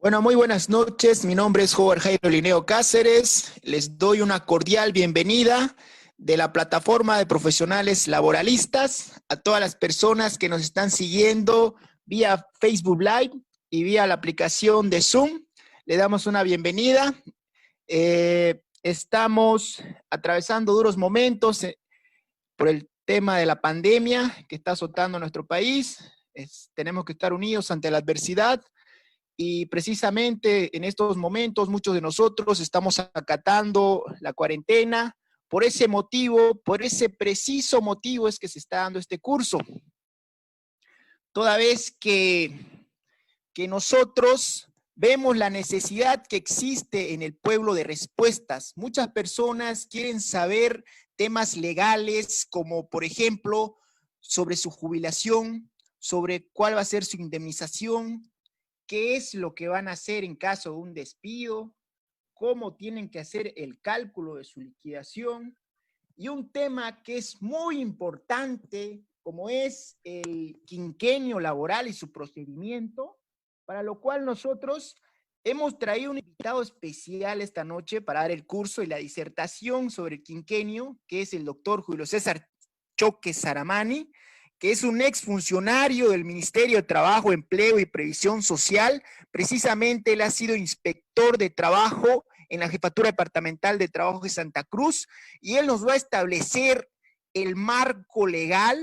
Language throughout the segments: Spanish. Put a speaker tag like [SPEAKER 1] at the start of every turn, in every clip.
[SPEAKER 1] Bueno, muy buenas noches. Mi nombre es Jover Jairo Lineo Cáceres. Les doy una cordial bienvenida de la plataforma de profesionales laboralistas a todas las personas que nos están siguiendo vía Facebook Live y vía la aplicación de Zoom. Le damos una bienvenida. Estamos atravesando duros momentos por el tema de la pandemia que está azotando nuestro país. Tenemos que estar unidos ante la adversidad. Y precisamente en estos momentos muchos de nosotros estamos acatando la cuarentena. Por ese motivo, por ese preciso motivo es que se está dando este curso. Toda vez que nosotros vemos la necesidad que existe en el pueblo de respuestas. Muchas personas quieren saber temas legales como, por ejemplo, sobre su jubilación, sobre cuál va a ser su indemnización, qué es lo que van a hacer en caso de un despido, cómo tienen que hacer el cálculo de su liquidación, y un tema que es muy importante, como es el quinquenio laboral y su procedimiento, para lo cual nosotros hemos traído un invitado especial esta noche para dar el curso y la disertación sobre el quinquenio, que es el doctor Julio César Choque Saramani, que es un exfuncionario del Ministerio de Trabajo, Empleo y Previsión Social. Precisamente él ha sido inspector de trabajo en la Jefatura Departamental de Trabajo de Santa Cruz, y él nos va a establecer el marco legal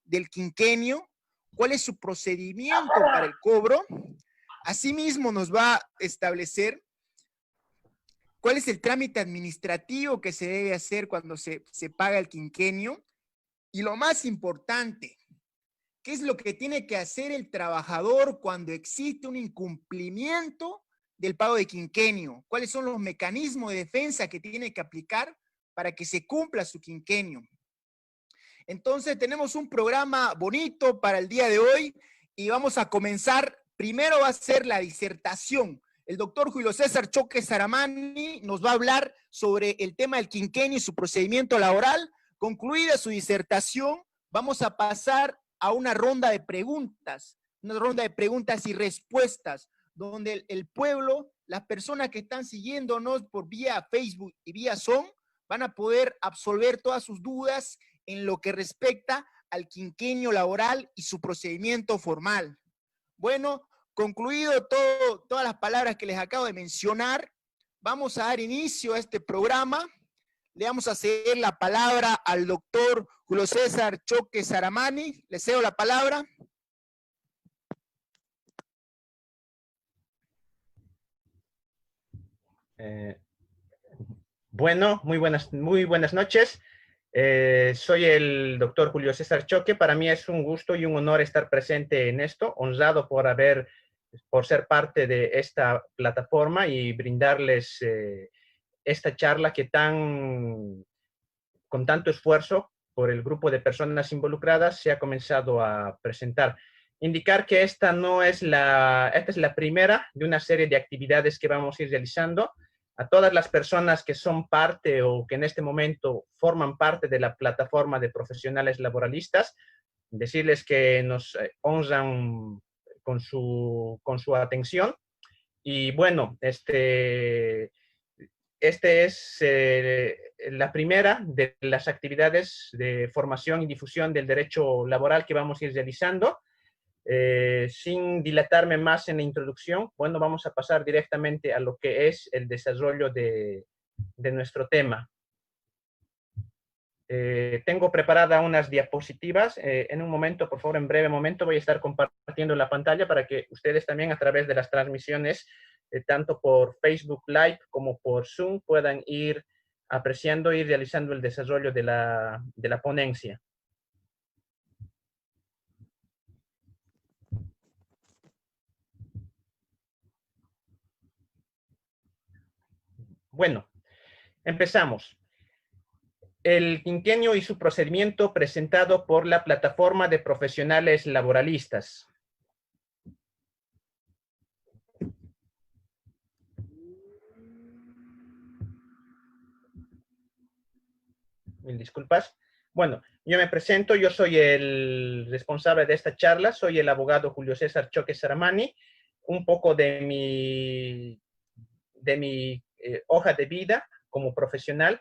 [SPEAKER 1] del quinquenio, cuál es su procedimiento para el cobro. Asimismo nos va a establecer cuál es el trámite administrativo que se debe hacer cuando se paga el quinquenio, y lo más importante, ¿qué es lo que tiene que hacer el trabajador cuando existe un incumplimiento del pago de quinquenio? ¿Cuáles son los mecanismos de defensa que tiene que aplicar para que se cumpla su quinquenio? Entonces tenemos un programa bonito para el día de hoy y vamos a comenzar. Primero va a ser la disertación. El doctor Julio César Choque Saramani nos va a hablar sobre el tema del quinquenio y su procedimiento laboral. Concluida su disertación, vamos a pasar a una ronda de preguntas y respuestas, donde el pueblo, las personas que están siguiéndonos por vía Facebook y vía Zoom, van a poder absolver todas sus dudas en lo que respecta al quinquenio laboral y su procedimiento formal. Bueno, concluido todas las palabras que les acabo de mencionar, vamos a dar inicio a este programa. Le vamos a ceder la palabra al doctor Julio César Choque Saramani. Le cedo la palabra.
[SPEAKER 2] Bueno, muy buenas noches. Soy el doctor Julio César Choque. Para mí es un gusto y un honor estar presente en esto, honrado por ser parte de esta plataforma y brindarles esta charla con tanto esfuerzo por el grupo de personas involucradas se ha comenzado a presentar. Indicar que esta es la primera de una serie de actividades que vamos a ir realizando. A todas las personas que son parte o que en este momento forman parte de la plataforma de profesionales laboralistas, decirles que nos honran con su atención. Y bueno, este es la primera de las actividades de formación y difusión del derecho laboral que vamos a ir realizando. Sin dilatarme más en la introducción, bueno, vamos a pasar directamente a lo que es el desarrollo de nuestro tema. Tengo preparadas unas diapositivas. En un momento, por favor, en breve momento, voy a estar compartiendo la pantalla para que ustedes también a través de las transmisiones, tanto por Facebook Live como por Zoom, puedan ir apreciando y realizando el desarrollo de la ponencia. Bueno, empezamos. El quinquenio y su procedimiento presentado por la plataforma de profesionales laboralistas. Mil disculpas. Bueno, yo me presento, yo soy el responsable de esta charla, soy el abogado Julio César Choque Saramani. un poco de mi hoja de vida como profesional.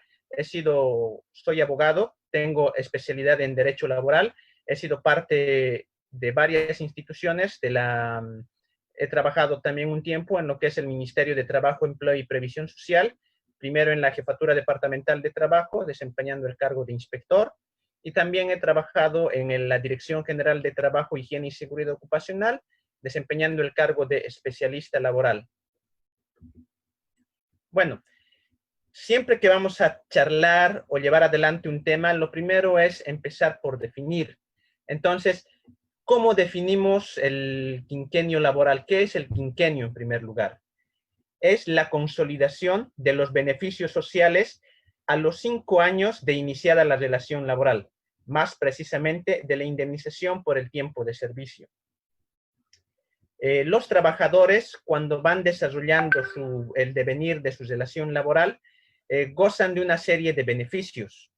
[SPEAKER 2] Soy abogado, tengo especialidad en derecho laboral, he sido parte de varias instituciones he trabajado también un tiempo en lo que es el Ministerio de Trabajo, Empleo y Previsión Social, primero en la Jefatura Departamental de Trabajo, desempeñando el cargo de inspector, y también he trabajado en la Dirección General de Trabajo, Higiene y Seguridad Ocupacional, desempeñando el cargo de especialista laboral. Bueno, siempre que vamos a charlar o llevar adelante un tema, lo primero es empezar por definir. Entonces, ¿cómo definimos el quinquenio laboral? ¿Qué es el quinquenio en primer lugar? Es la consolidación de los beneficios sociales a los 5 años de iniciada la relación laboral, más precisamente de la indemnización por el tiempo de servicio. Los trabajadores, cuando van desarrollando el devenir de su relación laboral, gozan de una serie de beneficios.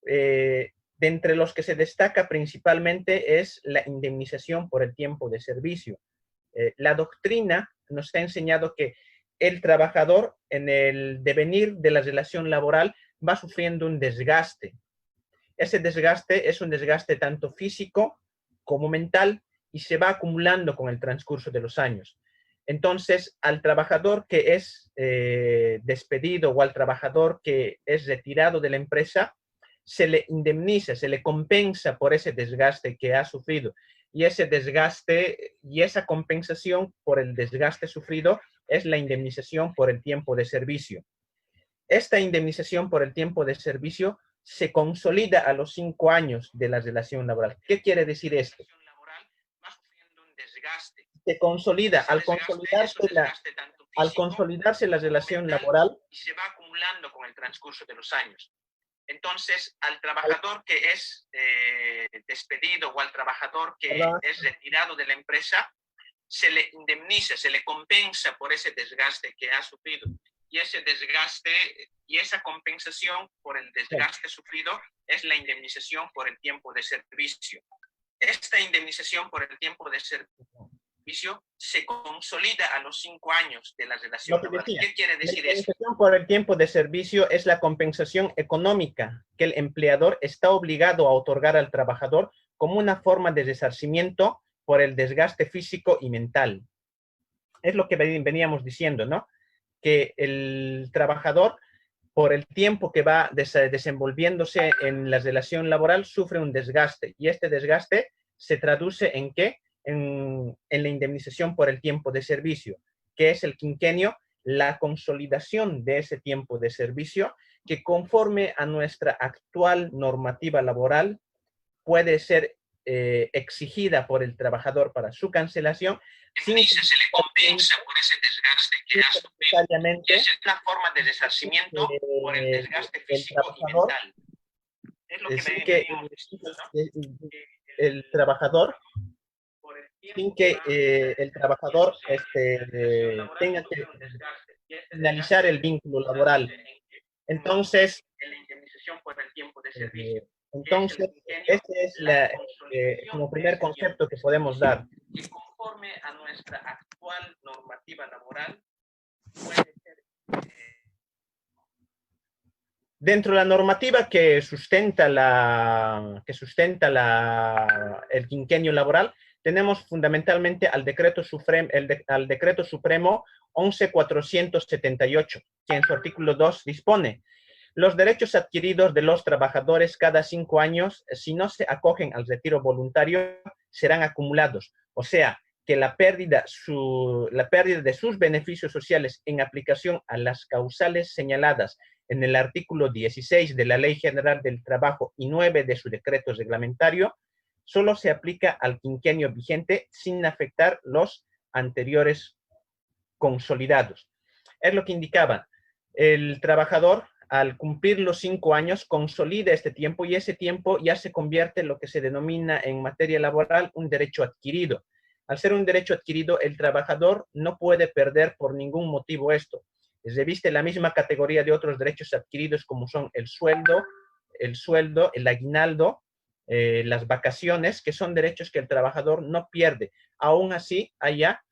[SPEAKER 2] De entre los que se destaca principalmente es la indemnización por el tiempo de servicio. La doctrina nos ha enseñado que el trabajador en el devenir de la relación laboral va sufriendo un desgaste. Ese desgaste es un desgaste tanto físico como mental y se va acumulando con el transcurso de los años. Entonces, al trabajador que es despedido o al trabajador que es retirado de la empresa, se le indemniza, se le compensa por ese desgaste que ha sufrido. Y ese desgaste y esa compensación por el desgaste sufrido es la indemnización por el tiempo de servicio. Esta indemnización por el tiempo de servicio se consolida a los 5 años de la relación laboral. ¿Qué quiere decir esto? Se consolida al consolidarse la relación laboral y se va acumulando con el transcurso de los años. Entonces, al trabajador que es despedido o al trabajador que es retirado de la empresa, se le indemniza, se le compensa por ese desgaste que ha sufrido. Y ese desgaste y esa compensación por el desgaste sufrido es la indemnización por el tiempo de servicio. Esta indemnización por el tiempo de servicio se consolida a los 5 años de la relación laboral. ¿Qué quiere decir eso? La indemnización por el tiempo de servicio es la compensación económica que el empleador está obligado a otorgar al trabajador como una forma de resarcimiento por el desgaste físico y mental. Es lo que veníamos diciendo, ¿no? Que el trabajador, por el tiempo que va desenvolviéndose en la relación laboral, sufre un desgaste. Y este desgaste se traduce ¿en qué? En la indemnización por el tiempo de servicio, que es el quinquenio, la consolidación de ese tiempo de servicio, que conforme a nuestra actual normativa laboral puede ser exigida por el trabajador para su cancelación. Se le compensa por ese desgaste que ha sufrido. Y es una forma de resarcimiento por el desgaste físico y mental. Es lo que el trabajador, sin que el trabajador tenga que finalizar el vínculo laboral. Entonces, ese es como primer concepto que podemos dar. Que conforme a nuestra actual normativa laboral, puede ser, dentro de la normativa que sustenta el quinquenio laboral, tenemos fundamentalmente al Decreto Supremo 11.478, que en su artículo 2 dispone: los derechos adquiridos de los trabajadores cada 5 años, si no se acogen al retiro voluntario, serán acumulados. O sea, que la pérdida de sus beneficios sociales en aplicación a las causales señaladas en el artículo 16 de la Ley General del Trabajo y 9 de su decreto reglamentario, solo se aplica al quinquenio vigente sin afectar los anteriores consolidados. Es lo que indicaba. El trabajador, al cumplir los 5 años, consolida este tiempo y ese tiempo ya se convierte en lo que se denomina en materia laboral un derecho adquirido. Al ser un derecho adquirido, el trabajador no puede perder por ningún motivo esto. Reviste la misma categoría de otros derechos adquiridos como son el sueldo, el aguinaldo, las vacaciones, que son derechos que el trabajador no pierde. Aún así, haya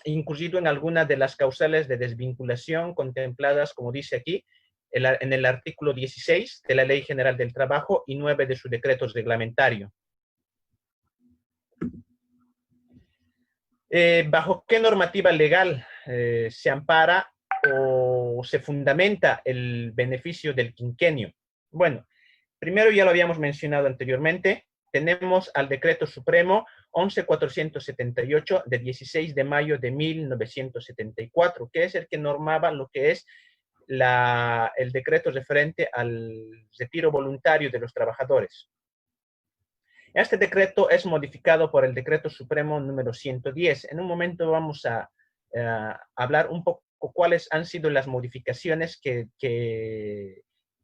[SPEAKER 2] incurrido en alguna de las causales de desvinculación contempladas, como dice aquí, en el artículo 16 de la Ley General del Trabajo y 9 de su decreto reglamentario. ¿Bajo qué normativa legal se ampara o se fundamenta el beneficio del quinquenio? Bueno, primero ya lo habíamos mencionado anteriormente, tenemos al Decreto Supremo 11.478 de 16 de mayo de 1974, que es el que normaba lo que es el decreto referente al retiro voluntario de los trabajadores. Este decreto es modificado por el Decreto Supremo número 110. En un momento vamos a hablar un poco cuáles han sido las modificaciones que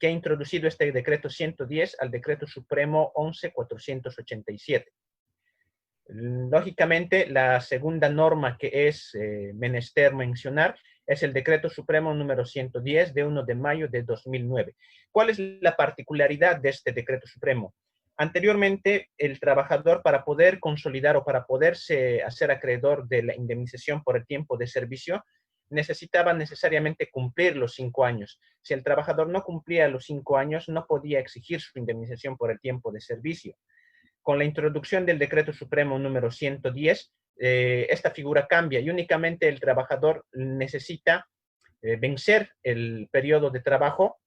[SPEAKER 2] ha introducido este Decreto 110 al Decreto Supremo 11.487. Lógicamente, la segunda norma que es menester mencionar es el Decreto Supremo número 110 de 1 de mayo de 2009. ¿Cuál es la particularidad de este Decreto Supremo? Anteriormente, el trabajador, para poder consolidar o para poderse hacer acreedor de la indemnización por el tiempo de servicio, necesitaba necesariamente cumplir los 5 años. Si el trabajador no cumplía los 5 años, no podía exigir su indemnización por el tiempo de servicio. Con la introducción del Decreto Supremo número 110, esta figura cambia y únicamente el trabajador necesita vencer el periodo de trabajo,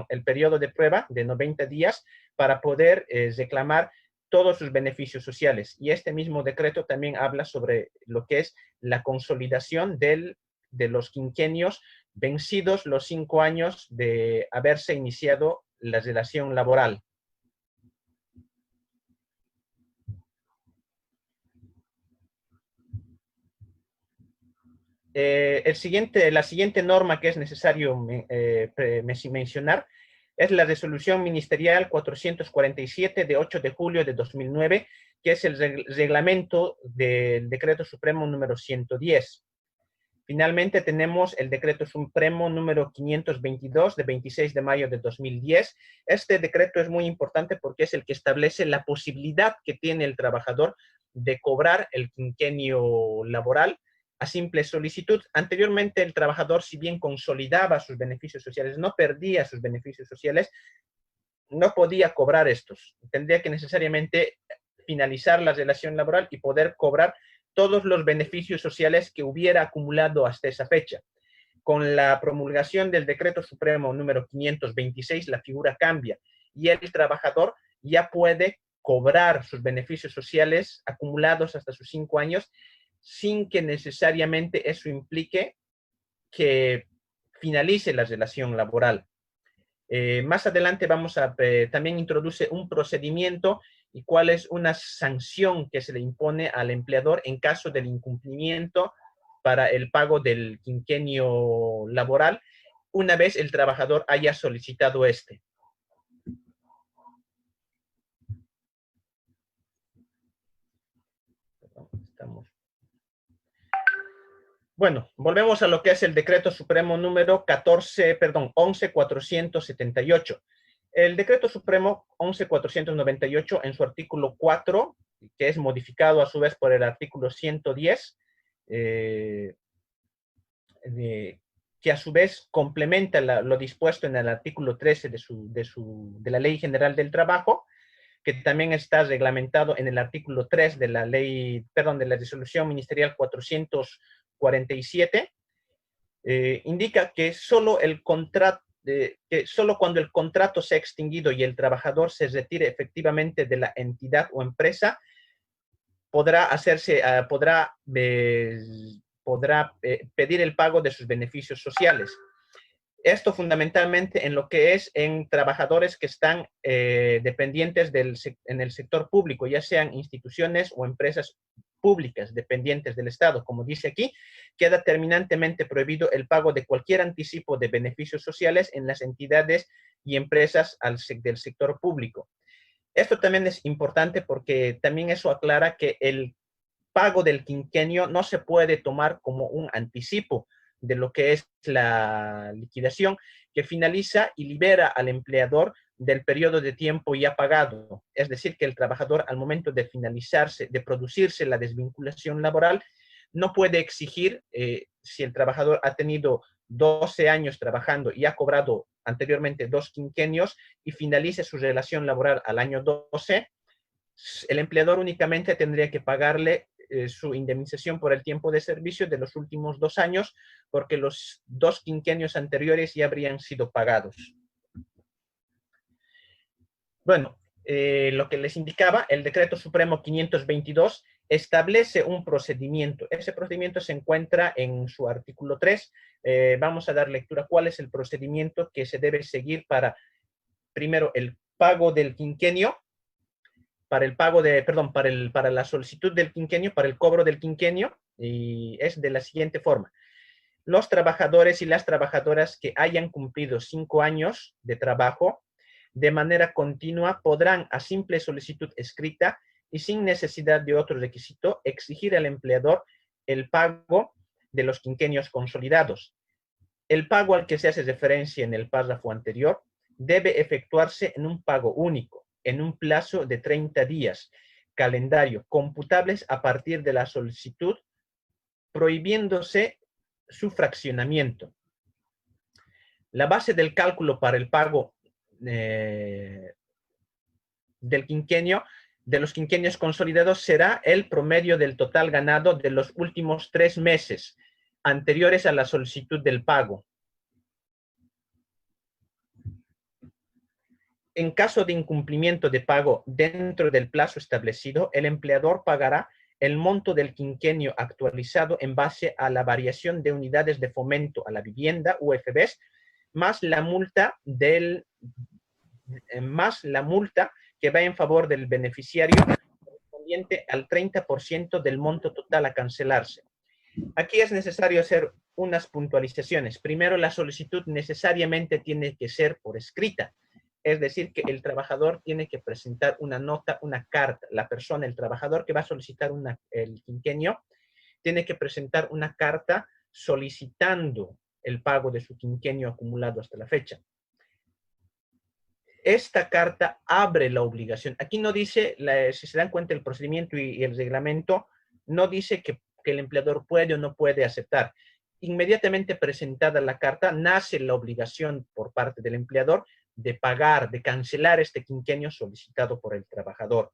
[SPEAKER 2] el periodo de prueba de 90 días para poder reclamar todos sus beneficios sociales. Y este mismo decreto también habla sobre lo que es la consolidación de los quinquenios vencidos los 5 años de haberse iniciado la relación laboral. La siguiente norma que es necesario mencionar es la resolución ministerial 447 de 8 de julio de 2009, que es el reglamento del Decreto Supremo número 110. Finalmente tenemos el Decreto Supremo número 522 de 26 de mayo de 2010. Este decreto es muy importante porque es el que establece la posibilidad que tiene el trabajador de cobrar el quinquenio laboral a simple solicitud. Anteriormente, el trabajador, si bien consolidaba sus beneficios sociales, no perdía sus beneficios sociales, no podía cobrar estos. Tendría que necesariamente finalizar la relación laboral y poder cobrar todos los beneficios sociales que hubiera acumulado hasta esa fecha. Con la promulgación del Decreto Supremo número 526, la figura cambia y el trabajador ya puede cobrar sus beneficios sociales acumulados hasta sus 5 años sin que necesariamente eso implique que finalice la relación laboral. Más adelante también introduce un procedimiento y cuál es una sanción que se le impone al empleador en caso del incumplimiento para el pago del quinquenio laboral, una vez el trabajador haya solicitado este. Bueno, volvemos a lo que es el Decreto Supremo número 11.478. El Decreto Supremo 11.498 en su artículo 4, que es modificado a su vez por el artículo 110, que a su vez complementa lo dispuesto en el artículo 13 de la Ley General del Trabajo, que también está reglamentado en el artículo 3 de la resolución ministerial 447, indica que solo cuando el contrato se ha extinguido y el trabajador se retire efectivamente de la entidad o empresa, podrá pedir el pago de sus beneficios sociales. Esto fundamentalmente en lo que es en trabajadores que están dependientes en el sector público, ya sean instituciones o empresas públicas dependientes del Estado. Como dice aquí, queda terminantemente prohibido el pago de cualquier anticipo de beneficios sociales en las entidades y empresas del sector público. Esto también es importante porque también eso aclara que el pago del quinquenio no se puede tomar como un anticipo de lo que es la liquidación, que finaliza y libera al empleador del periodo de tiempo ya pagado. Es decir, que el trabajador al momento de finalizarse, de producirse la desvinculación laboral, no puede exigir, si el trabajador ha tenido 12 años trabajando y ha cobrado anteriormente 2 quinquenios y finalice su relación laboral al año 12, el empleador únicamente tendría que pagarle su indemnización por el tiempo de servicio de los últimos 2 años, porque los 2 quinquenios anteriores ya habrían sido pagados. Bueno, lo que les indicaba, el Decreto Supremo 522 establece un procedimiento. Ese procedimiento se encuentra en su artículo 3. Vamos a dar lectura. ¿Cuál es el procedimiento que se debe seguir para, primero, el pago del quinquenio, para el pago de, perdón, para la solicitud del quinquenio, para el cobro del quinquenio? Y es de la siguiente forma. Los trabajadores y las trabajadoras que hayan cumplido 5 años de trabajo de manera continua podrán, a simple solicitud escrita y sin necesidad de otro requisito, exigir al empleador el pago de los quinquenios consolidados. El pago al que se hace referencia en el párrafo anterior debe efectuarse en un pago único, en un plazo de 30 días, calendario, computables a partir de la solicitud, prohibiéndose su fraccionamiento. La base del cálculo para el pago del quinquenio, de los quinquenios consolidados, será el promedio del total ganado de los últimos 3 meses anteriores a la solicitud del pago. En caso de incumplimiento de pago dentro del plazo establecido, el empleador pagará el monto del quinquenio actualizado en base a la variación de unidades de fomento a la vivienda, UFBs, más la multa que va en favor del beneficiario, correspondiente al 30% del monto total a cancelarse. Aquí es necesario hacer unas puntualizaciones. Primero, la solicitud necesariamente tiene que ser por escrita. Es decir, que el trabajador tiene que presentar una nota, una carta. La persona, el trabajador que va a solicitar el quinquenio, tiene que presentar una carta solicitando el pago de su quinquenio acumulado hasta la fecha. Esta carta abre la obligación. Aquí no dice, si se dan cuenta, el procedimiento y el reglamento no dice que el empleador puede o no puede aceptar. Inmediatamente presentada la carta, nace la obligación por parte del empleador de pagar, de cancelar este quinquenio solicitado por el trabajador.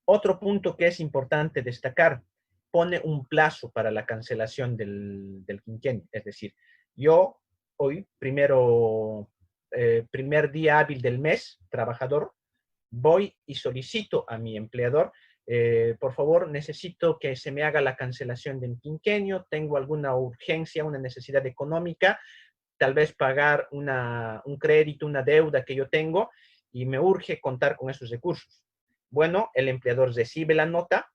[SPEAKER 2] Otro punto que es importante destacar, pone un plazo para la cancelación del quinquenio. Es decir, yo hoy, primer día hábil del mes, trabajador, voy y solicito a mi empleador, por favor, necesito que se me haga la cancelación del quinquenio, tengo alguna urgencia, una necesidad económica, tal vez pagar un crédito, una deuda que yo tengo, y me urge contar con esos recursos. Bueno, el empleador recibe la nota,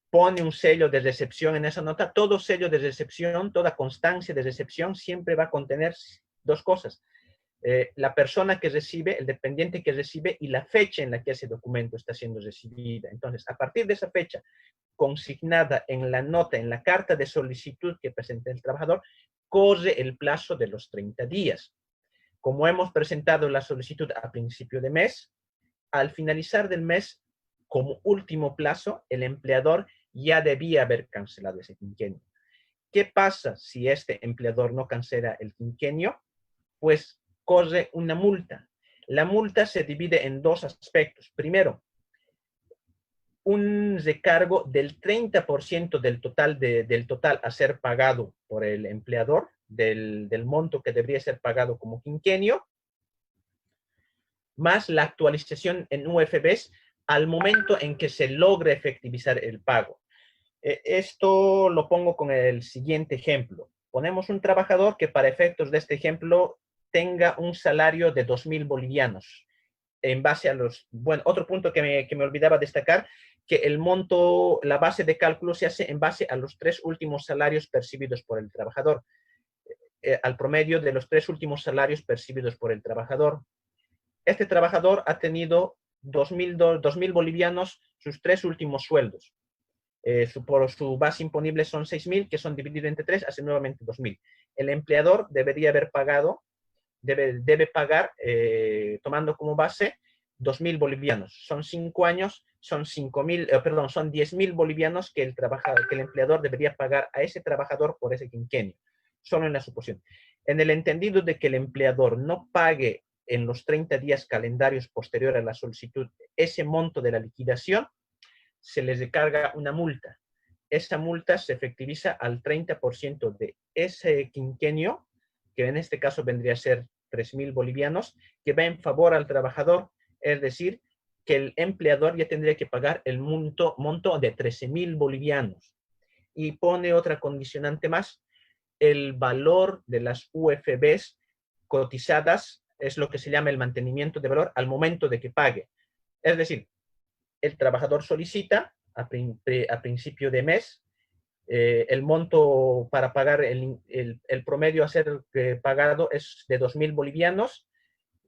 [SPEAKER 2] pone un sello de recepción en esa nota. Todo sello de recepción, toda constancia de recepción siempre va a contener 2 cosas. La persona que recibe, el dependiente que recibe y la fecha en la que ese documento está siendo recibida. Entonces, a partir de esa fecha consignada en la nota, en la carta de solicitud que presenta el trabajador, corre el plazo de los 30 días. Como hemos presentado la solicitud a principio de mes, al finalizar del mes, como último plazo, el empleador ya debía haber cancelado ese quinquenio. ¿Qué pasa si este empleador no cancela el quinquenio? Pues corre una multa. La multa se divide en 2 aspectos. Primero, un recargo del 30% del total a ser pagado por el empleador, del monto que debería ser pagado como quinquenio, más la actualización en UFBs al momento en que se logre efectivizar el pago. Esto lo pongo con el siguiente ejemplo. Ponemos un trabajador que para efectos de este ejemplo tenga un salario de 2,000 bolivianos. En base a los... Bueno, otro punto que me olvidaba destacar, que el monto, la base de cálculo se hace en base a los 3 últimos salarios percibidos por el trabajador. Al promedio de los 3 últimos salarios percibidos por el trabajador. Este trabajador ha tenido 2,000 bolivianos sus 3 últimos sueldos. Por su base imponible son 6,000, que son divididos entre 3, hace nuevamente 2,000. El empleador debería haber pagado, debe pagar, tomando como base 2,000 bolivianos. Son 5 años, son 10.000 bolivianos que el empleador debería pagar a ese trabajador por ese quinquenio, solo en la suposición. En el entendido de que el empleador no pague en los 30 días calendarios posterior a la solicitud ese monto de la liquidación, se les recarga una multa. Esa multa se efectiviza al 30% de ese quinquenio, que en este caso vendría a ser 3.000 bolivianos, que va en favor al trabajador, es decir, que el empleador ya tendría que pagar el monto de 13.000 bolivianos. Y pone otra condicionante más, el valor de las UFBs cotizadas es lo que se llama el mantenimiento de valor al momento de que pague. Es decir, el trabajador solicita a principio de mes el monto para pagar el promedio a ser pagado es de 2.000 bolivianos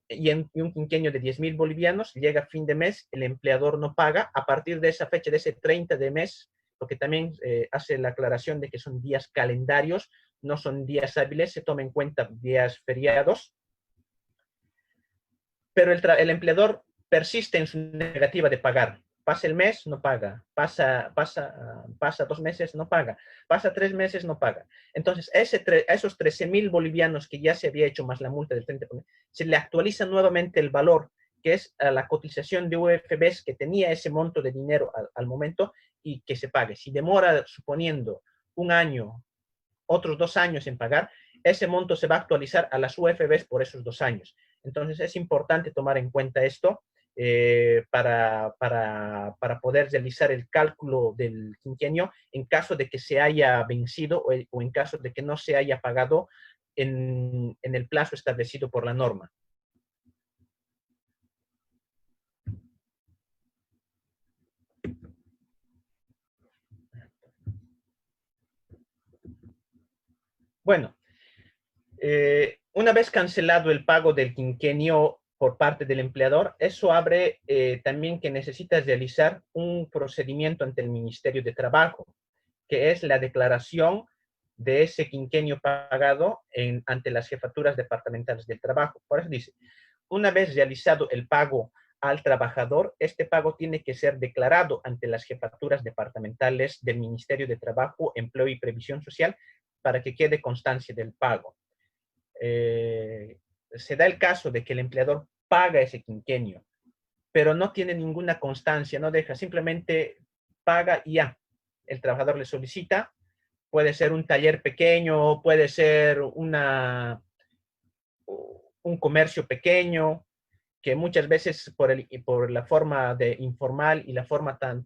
[SPEAKER 2] y un quinquenio de 10.000 bolivianos, llega a fin de mes, el empleador no paga, a partir de esa fecha, de ese 30 de mes, porque también hace la aclaración de que son días calendarios, no son días hábiles, se toma en cuenta días feriados, pero el empleador persiste en su negativa de pagar. Pasa el mes, no paga. Pasa 2 meses, no paga. Pasa 3 meses, no paga. Entonces, a esos 13.000 bolivianos que ya se había hecho más la multa del 30%, se le actualiza nuevamente el valor, que es a la cotización de UFBs que tenía ese monto de dinero al momento y que se pague. Si demora, suponiendo, un año, otros 2 años en pagar, ese monto se va a actualizar a las UFBs por esos 2 años. Entonces, es importante tomar en cuenta esto para poder realizar el cálculo del quinquenio en caso de que se haya vencido o en caso de que no se haya pagado en el plazo establecido por la norma. Bueno, una vez cancelado el pago del quinquenio por parte del empleador, eso abre también que necesitas realizar un procedimiento ante el Ministerio de Trabajo, que es la declaración de ese quinquenio pagado ante las jefaturas departamentales del trabajo. Por eso dice, una vez realizado el pago al trabajador, este pago tiene que ser declarado ante las jefaturas departamentales del Ministerio de Trabajo, Empleo y Previsión Social para que quede constancia del pago. Se da el caso de que el empleador paga ese quinquenio, pero no tiene ninguna constancia, no deja, simplemente paga y ya. El trabajador le solicita, puede ser un taller pequeño, puede ser un comercio pequeño, que muchas veces por la forma de informal y la forma tan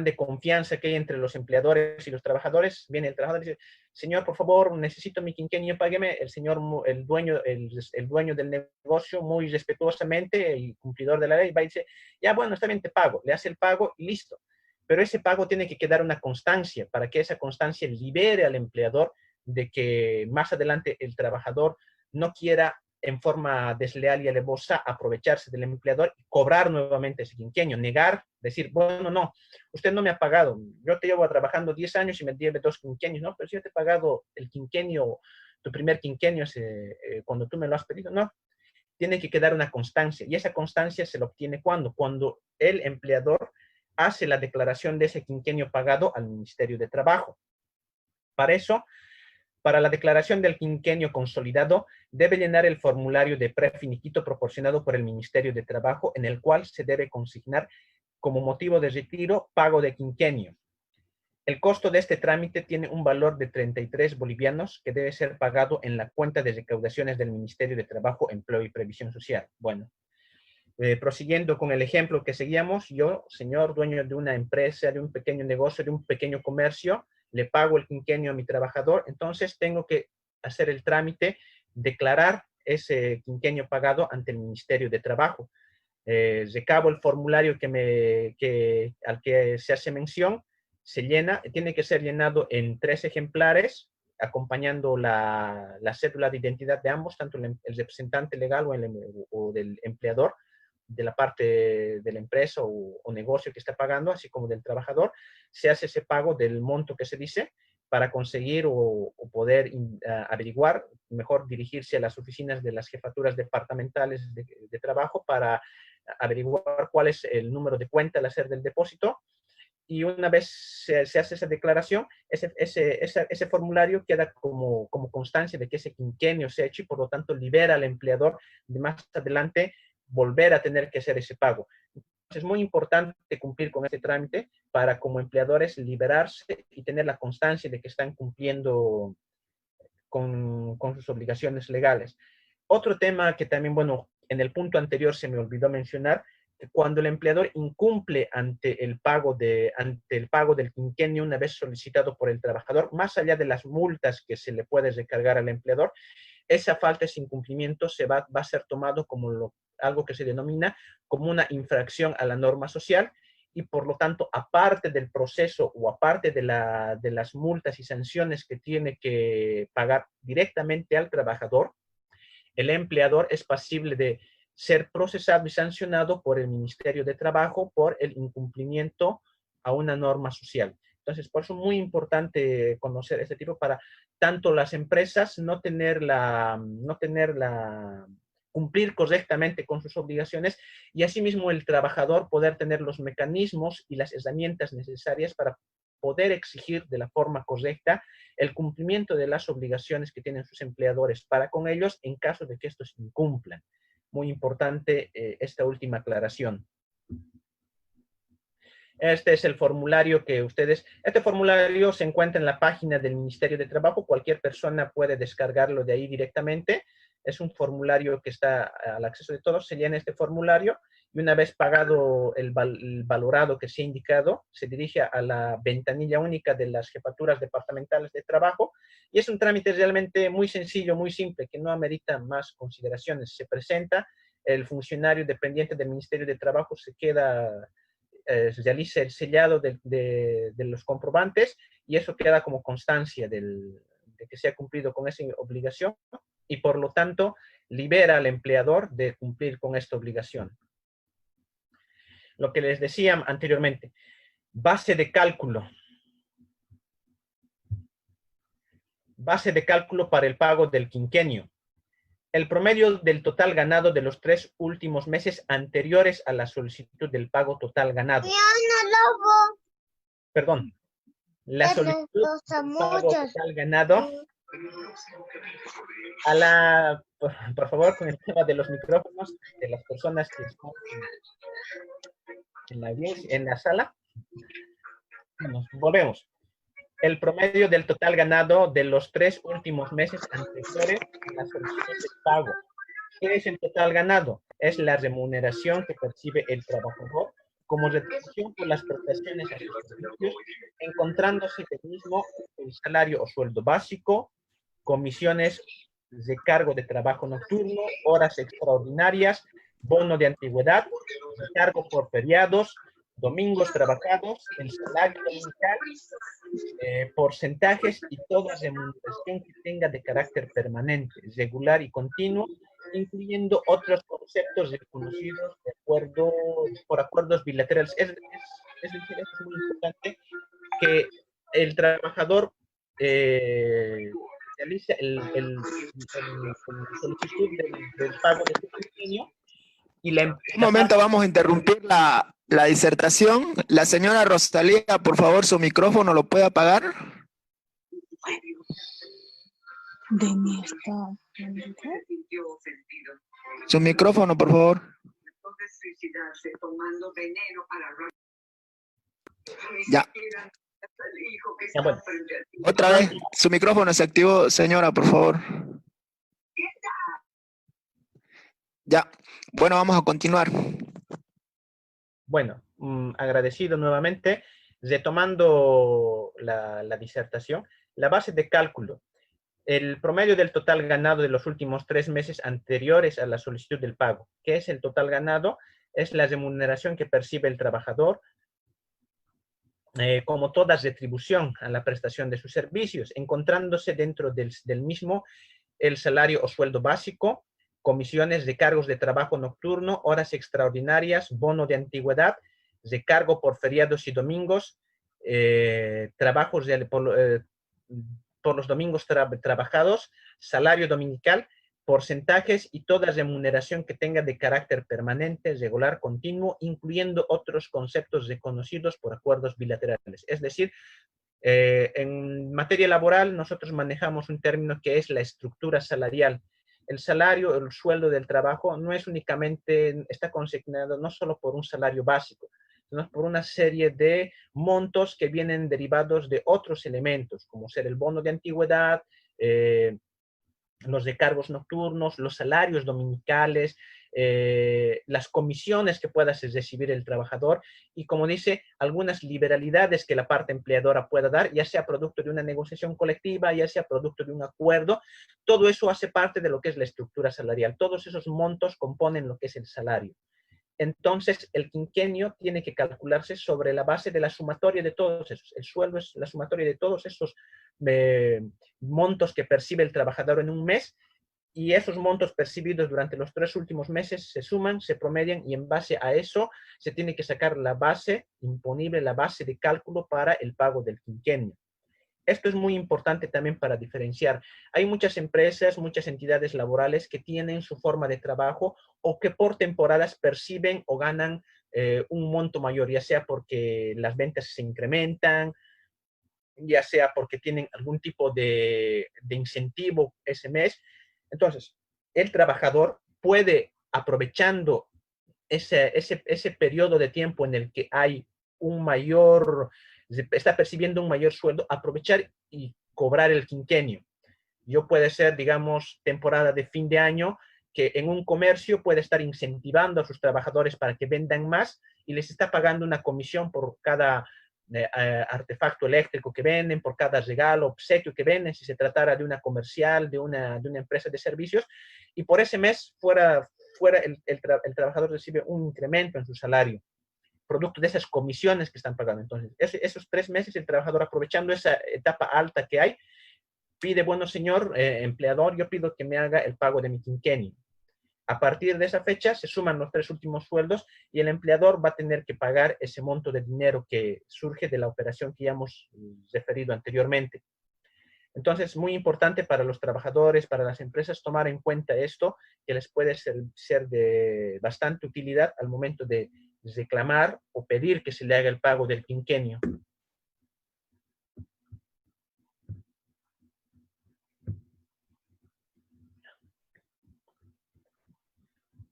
[SPEAKER 2] de confianza que hay entre los empleadores y los trabajadores, viene el trabajador y dice, señor, por favor, necesito mi quinquenio, págueme. El señor, el dueño del negocio, muy respetuosamente, el cumplidor de la ley, va y dice, ya, bueno, está bien, te pago. Le hace el pago y listo. Pero ese pago tiene que quedar una constancia para que esa constancia libere al empleador de que más adelante el trabajador no quiera en forma desleal y alevosa aprovecharse del empleador y cobrar nuevamente ese quinquenio, negar, decir, bueno, no, usted no me ha pagado, yo te llevo trabajando 10 años y me debe 2 quinquenios, no, pero si yo te he pagado el quinquenio, tu primer quinquenio cuando tú me lo has pedido, no, tiene que quedar una constancia y esa constancia se la obtiene cuando el empleador hace la declaración de ese quinquenio pagado al Ministerio de Trabajo. Para eso, para la declaración del quinquenio consolidado, debe llenar el formulario de prefiniquito proporcionado por el Ministerio de Trabajo, en el cual se debe consignar como motivo de retiro pago de quinquenio. El costo de este trámite tiene un valor de 33 bolivianos que debe ser pagado en la cuenta de recaudaciones del Ministerio de Trabajo, Empleo y Previsión Social. Bueno, prosiguiendo con el ejemplo que seguíamos, yo, señor dueño de una empresa, de un pequeño negocio, de un pequeño comercio, le pago el quinquenio a mi trabajador, entonces tengo que hacer el trámite, declarar ese quinquenio pagado ante el Ministerio de Trabajo. Recabo el formulario al que se hace mención, se llena, tiene que ser llenado en 3 ejemplares, acompañando la cédula de identidad de ambos, tanto el representante legal o del empleador, de la parte de la empresa o negocio que está pagando, así como del trabajador, se hace ese pago del monto que se dice para conseguir o poder averiguar, mejor dirigirse a las oficinas de las jefaturas departamentales de trabajo para averiguar cuál es el número de cuenta al hacer del depósito. Y una vez se hace esa declaración, ese formulario queda como constancia de que ese quinquenio se ha hecho y por lo tanto libera al empleador de más adelante volver a tener que hacer ese pago. Es muy importante cumplir con este trámite para como empleadores liberarse y tener la constancia de que están cumpliendo con sus obligaciones legales. Otro tema que también, bueno, en el punto anterior se me olvidó mencionar, que cuando el empleador incumple ante el pago del quinquenio una vez solicitado por el trabajador, más allá de las multas que se le puede recargar al empleador, esa falta, ese incumplimiento va a ser tomado como algo que se denomina como una infracción a la norma social y por lo tanto, aparte del proceso o aparte de las multas y sanciones que tiene que pagar directamente al trabajador, el empleador es pasible de ser procesado y sancionado por el Ministerio de Trabajo por el incumplimiento a una norma social. Entonces, por eso es muy importante conocer este tipo para tanto las empresas cumplir correctamente con sus obligaciones y asimismo el trabajador poder tener los mecanismos y las herramientas necesarias para poder exigir de la forma correcta el cumplimiento de las obligaciones que tienen sus empleadores para con ellos en caso de que estos incumplan. Muy importante esta última aclaración. Este es el formulario este formulario se encuentra en la página del Ministerio de Trabajo, cualquier persona puede descargarlo de ahí directamente. Es un formulario que está al acceso de todos, se llena este formulario y una vez pagado el valorado que se ha indicado, se dirige a la ventanilla única de las jefaturas departamentales de trabajo y es un trámite realmente muy sencillo, muy simple, que no amerita más consideraciones. Se presenta, el funcionario dependiente del Ministerio de Trabajo realiza el sellado de los comprobantes y eso queda como constancia de que se ha cumplido con esa obligación y por lo tanto libera al empleador de cumplir con esta obligación. Lo que les decía anteriormente, base de cálculo. Base de cálculo para el pago del quinquenio. El promedio del total ganado de los 3 últimos meses anteriores a la solicitud del pago total ganado. Perdón. La solicitud del pago total ganado. Por favor, con el tema de los micrófonos de las personas que están en la sala. Bueno, volvemos. El promedio del total ganado de los 3 últimos meses anteriores a la solicitud del pago. ¿Qué es el total ganado? Es la remuneración que percibe el trabajador como retribución por las prestaciones a sus servicios, encontrándose el mismo el salario o sueldo básico, comisiones de cargo de trabajo nocturno, horas extraordinarias, bono de antigüedad, cargo por feriados, domingos trabajados, el salario dominical, porcentajes y toda remuneración que tenga de carácter permanente, regular y continuo, incluyendo otros conceptos reconocidos por acuerdos bilaterales. Es decir, es muy importante que el trabajador realice la solicitud del pago de su quinquenio y la empresa...
[SPEAKER 1] Un momento, vamos a interrumpir la disertación. La señora Rosalía, por favor, su micrófono lo puede apagar. Su micrófono, por favor. Ya.
[SPEAKER 2] Ya, bueno.
[SPEAKER 1] Otra vez, su micrófono se activó, señora, por favor. Ya. Bueno, vamos a continuar.
[SPEAKER 2] Bueno, agradecido nuevamente. Retomando la disertación, la base de cálculo. El promedio del total ganado de los últimos 3 meses anteriores a la solicitud del pago. ¿Qué es el total ganado? Es la remuneración que percibe el trabajador como toda retribución a la prestación de sus servicios, encontrándose dentro del mismo el salario o sueldo básico, comisiones de cargos de trabajo nocturno, horas extraordinarias, bono de antigüedad, recargo por feriados y domingos, trabajos por los domingos trabajados, salario dominical, porcentajes y toda remuneración que tenga de carácter permanente, regular, continuo, incluyendo otros conceptos reconocidos por acuerdos bilaterales. Es decir, en materia laboral nosotros manejamos un término que es la estructura salarial. El salario, el sueldo del trabajo no es únicamente, está consignado no solo por un salario básico, sino por una serie de montos que vienen derivados de otros elementos, como ser el bono de antigüedad, los recargos nocturnos, los salarios dominicales, las comisiones que pueda recibir el trabajador y, como dice, algunas liberalidades que la parte empleadora pueda dar, ya sea producto de una negociación colectiva, ya sea producto de un acuerdo. Todo eso hace parte de lo que es la estructura salarial. Todos esos montos componen lo que es el salario. Entonces, el quinquenio tiene que calcularse sobre la base de la sumatoria de todos esos. El sueldo es la sumatoria de todos esos montos que percibe el trabajador en un mes, y esos montos percibidos durante los 3 últimos meses se suman, se promedian, y en base a eso se tiene que sacar la base imponible, la base de cálculo para el pago del quinquenio. Esto es muy importante también para diferenciar. Hay muchas empresas, muchas entidades laborales que tienen su forma de trabajo o que por temporadas perciben o ganan un monto mayor, ya sea porque las ventas se incrementan, ya sea porque tienen algún tipo de incentivo ese mes. Entonces, el trabajador puede, aprovechando ese periodo de tiempo en el que hay un mayor, está percibiendo un mayor sueldo, aprovechar y cobrar el quinquenio. Yo puede ser, digamos, temporada de fin de año, que en un comercio puede estar incentivando a sus trabajadores para que vendan más y les está pagando una comisión por cada artefacto eléctrico que venden, por cada regalo, obsequio que venden, si se tratara de una comercial, de una empresa de servicios, y por ese mes el trabajador recibe un incremento en su salario, producto de esas comisiones que están pagando. Entonces, esos 3 meses el trabajador, aprovechando esa etapa alta que hay, pide, bueno, señor empleador, yo pido que me haga el pago de mi quinquenio. A partir de esa fecha se suman los 3 últimos sueldos y el empleador va a tener que pagar ese monto de dinero que surge de la operación que ya hemos referido anteriormente. Entonces, muy importante para los trabajadores, para las empresas, tomar en cuenta esto, que les puede ser de bastante utilidad al momento de reclamar o pedir que se le haga el pago del quinquenio.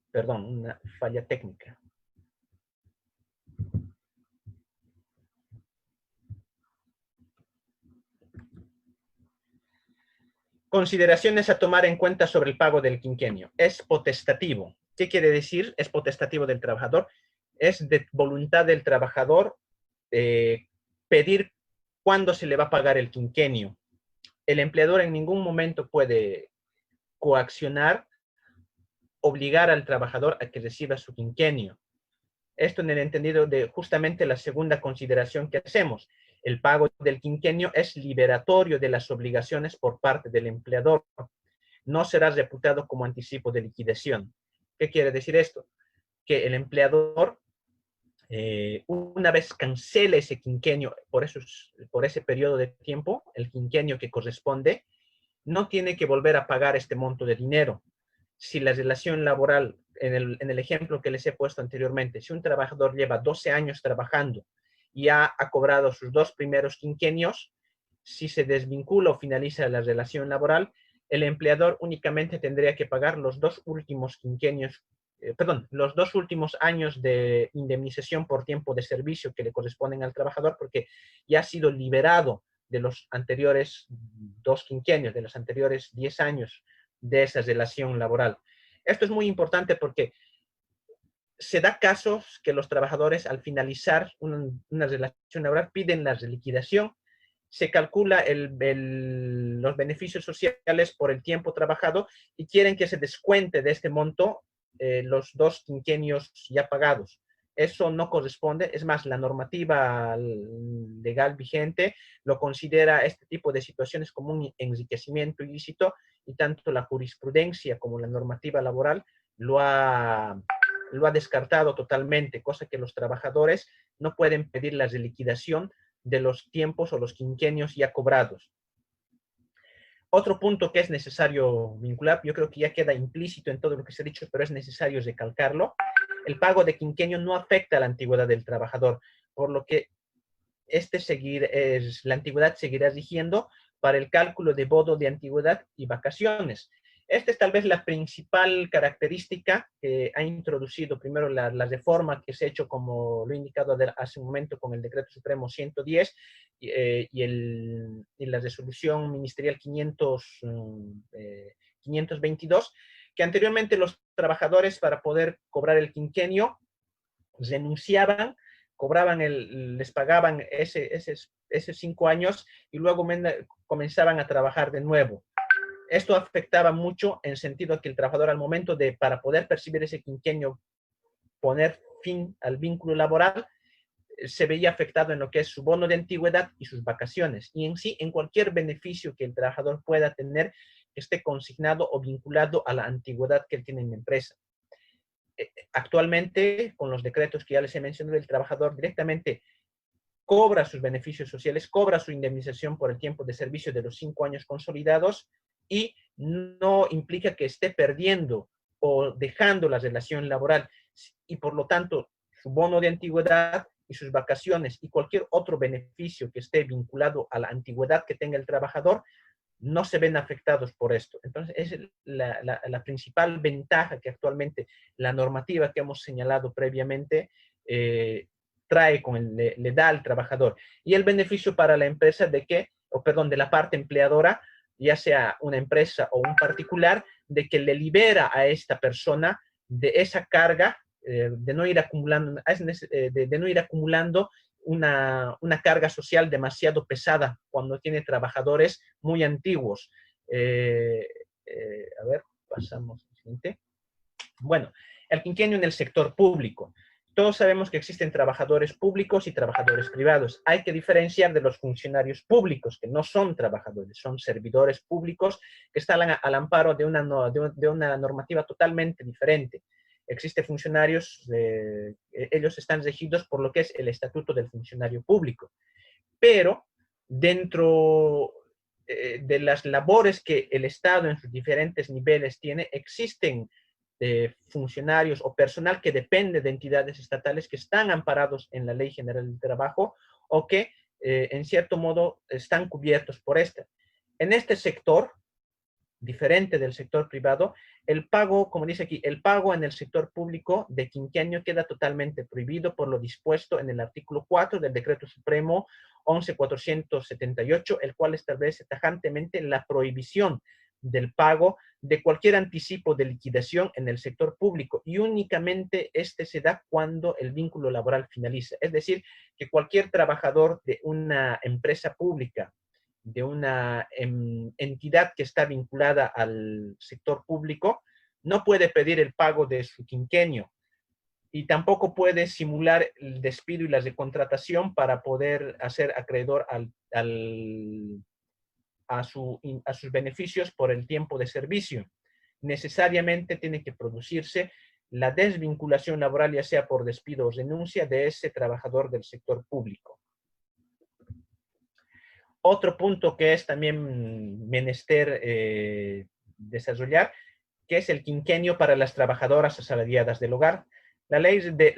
[SPEAKER 2] Perdón, una falla técnica. Consideraciones a tomar en cuenta sobre el pago del quinquenio. Es potestativo. ¿Qué quiere decir? Es potestativo del trabajador. Es de voluntad del trabajador pedir cuándo se le va a pagar el quinquenio. El empleador en ningún momento puede coaccionar, obligar al trabajador a que reciba su quinquenio. Esto en el entendido de justamente la segunda consideración que hacemos. El pago del quinquenio es liberatorio de las obligaciones por parte del empleador. No será reputado como anticipo de liquidación. ¿Qué quiere decir esto? Que el empleador, una vez cancele ese quinquenio por ese periodo de tiempo, el quinquenio que corresponde, no tiene que volver a pagar este monto de dinero. Si la relación laboral, en el ejemplo que les he puesto anteriormente, si un trabajador lleva 12 años trabajando y ha cobrado sus 2 primeros quinquenios, si se desvincula o finaliza la relación laboral, el empleador únicamente tendría que pagar los 2 últimos quinquenios, los 2 últimos años de indemnización por tiempo de servicio que le corresponden al trabajador, porque ya ha sido liberado de los anteriores 2 quinquenios, de los anteriores 10 años de esa relación laboral. Esto es muy importante porque se da casos que los trabajadores, al finalizar una relación laboral, piden la reliquidación, se calcula los beneficios sociales por el tiempo trabajado y quieren que se descuente de este monto los 2 quinquenios ya pagados. Eso no corresponde, es más, la normativa legal vigente lo considera este tipo de situaciones como un enriquecimiento ilícito, y tanto la jurisprudencia como la normativa laboral lo ha descartado totalmente, cosa que los trabajadores no pueden pedir la reliquidación de los tiempos o los quinquenios ya cobrados. Otro punto que es necesario vincular, yo creo que ya queda implícito en todo lo que se ha dicho, pero es necesario recalcarlo. El pago de quinquenio no afecta a la antigüedad del trabajador, por lo que la antigüedad seguirá rigiendo para el cálculo de bono de antigüedad y vacaciones. Esta es tal vez la principal característica que ha introducido primero la reforma que se ha hecho, como lo he indicado hace un momento, con el Decreto Supremo 110 y la resolución ministerial 522, que anteriormente los trabajadores, para poder cobrar el quinquenio, renunciaban, les pagaban esos 5 años y luego comenzaban a trabajar de nuevo. Esto afectaba mucho en sentido que el trabajador, al momento de, para poder percibir ese quinquenio, poner fin al vínculo laboral, se veía afectado en lo que es su bono de antigüedad y sus vacaciones, y en sí en cualquier beneficio que el trabajador pueda tener que esté consignado o vinculado a la antigüedad que él tiene en la empresa. Actualmente, con los decretos que ya les he mencionado, el trabajador directamente cobra sus beneficios sociales, cobra su indemnización por el tiempo de servicio de los 5 años consolidados, y no implica que esté perdiendo o dejando la relación laboral, y por lo tanto su bono de antigüedad y sus vacaciones y cualquier otro beneficio que esté vinculado a la antigüedad que tenga el trabajador no se ven afectados por esto. Entonces, es la principal ventaja que actualmente la normativa que hemos señalado previamente trae le da al trabajador. Y el beneficio para la empresa de la parte empleadora, ya sea una empresa o un particular, de que le libera a esta persona de esa carga, de no ir acumulando, de no ir acumulando una carga social demasiado pesada cuando tiene trabajadores muy antiguos. A ver, pasamos al siguiente. Bueno, el quinquenio en el sector público. Todos sabemos que existen trabajadores públicos y trabajadores privados. Hay que diferenciar de los funcionarios públicos, que no son trabajadores, son servidores públicos que están al amparo de una normativa totalmente diferente. Existen funcionarios, ellos están regidos por lo que es el Estatuto del Funcionario Público. Pero dentro de las labores que el Estado en sus diferentes niveles tiene, existen funcionarios o personal que depende de entidades estatales que están amparados en la Ley General del Trabajo o que en cierto modo están cubiertos por esta. En este sector, diferente del sector privado, el pago, como dice aquí, el pago en el sector público de quinquenio queda totalmente prohibido por lo dispuesto en el artículo 4 del Decreto Supremo 11.478, el cual establece tajantemente la prohibición del pago de cualquier anticipo de liquidación en el sector público, y únicamente este se da cuando el vínculo laboral finaliza. Es decir, que cualquier trabajador de una empresa pública, de una entidad que está vinculada al sector público, no puede pedir el pago de su quinquenio y tampoco puede simular el despido y la recontratación para poder hacer acreedor a sus beneficios por el tiempo de servicio. Necesariamente tiene que producirse la desvinculación laboral, ya sea por despido o renuncia, de ese trabajador del sector público. Otro punto que es también menester desarrollar, que es el quinquenio para las trabajadoras asalariadas del hogar. La ley de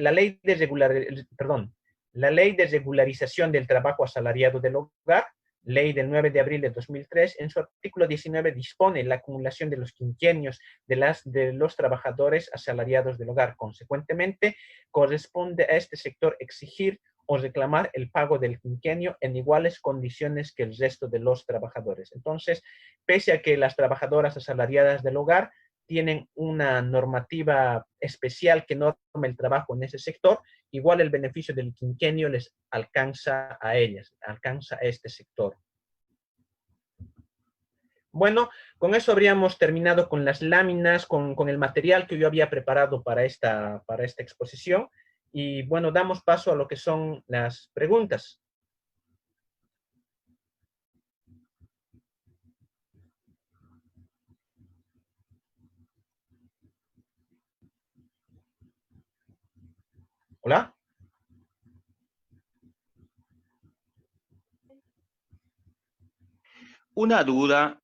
[SPEAKER 2] regularización del trabajo asalariado del hogar, ley del 9 de abril de 2003, en su artículo 19 dispone la acumulación de los quinquenios de los trabajadores asalariados del hogar. Consecuentemente, corresponde a este sector exigir o reclamar el pago del quinquenio en iguales condiciones que el resto de los trabajadores. Entonces, pese a que las trabajadoras asalariadas del hogar tienen una normativa especial que norma el trabajo en ese sector, igual el beneficio del quinquenio les alcanza a ellas, alcanza a este sector. Bueno, con eso habríamos terminado con las láminas, con el material que yo había preparado para esta exposición. Y bueno, damos paso a lo que son las preguntas. Hola.
[SPEAKER 3] Una duda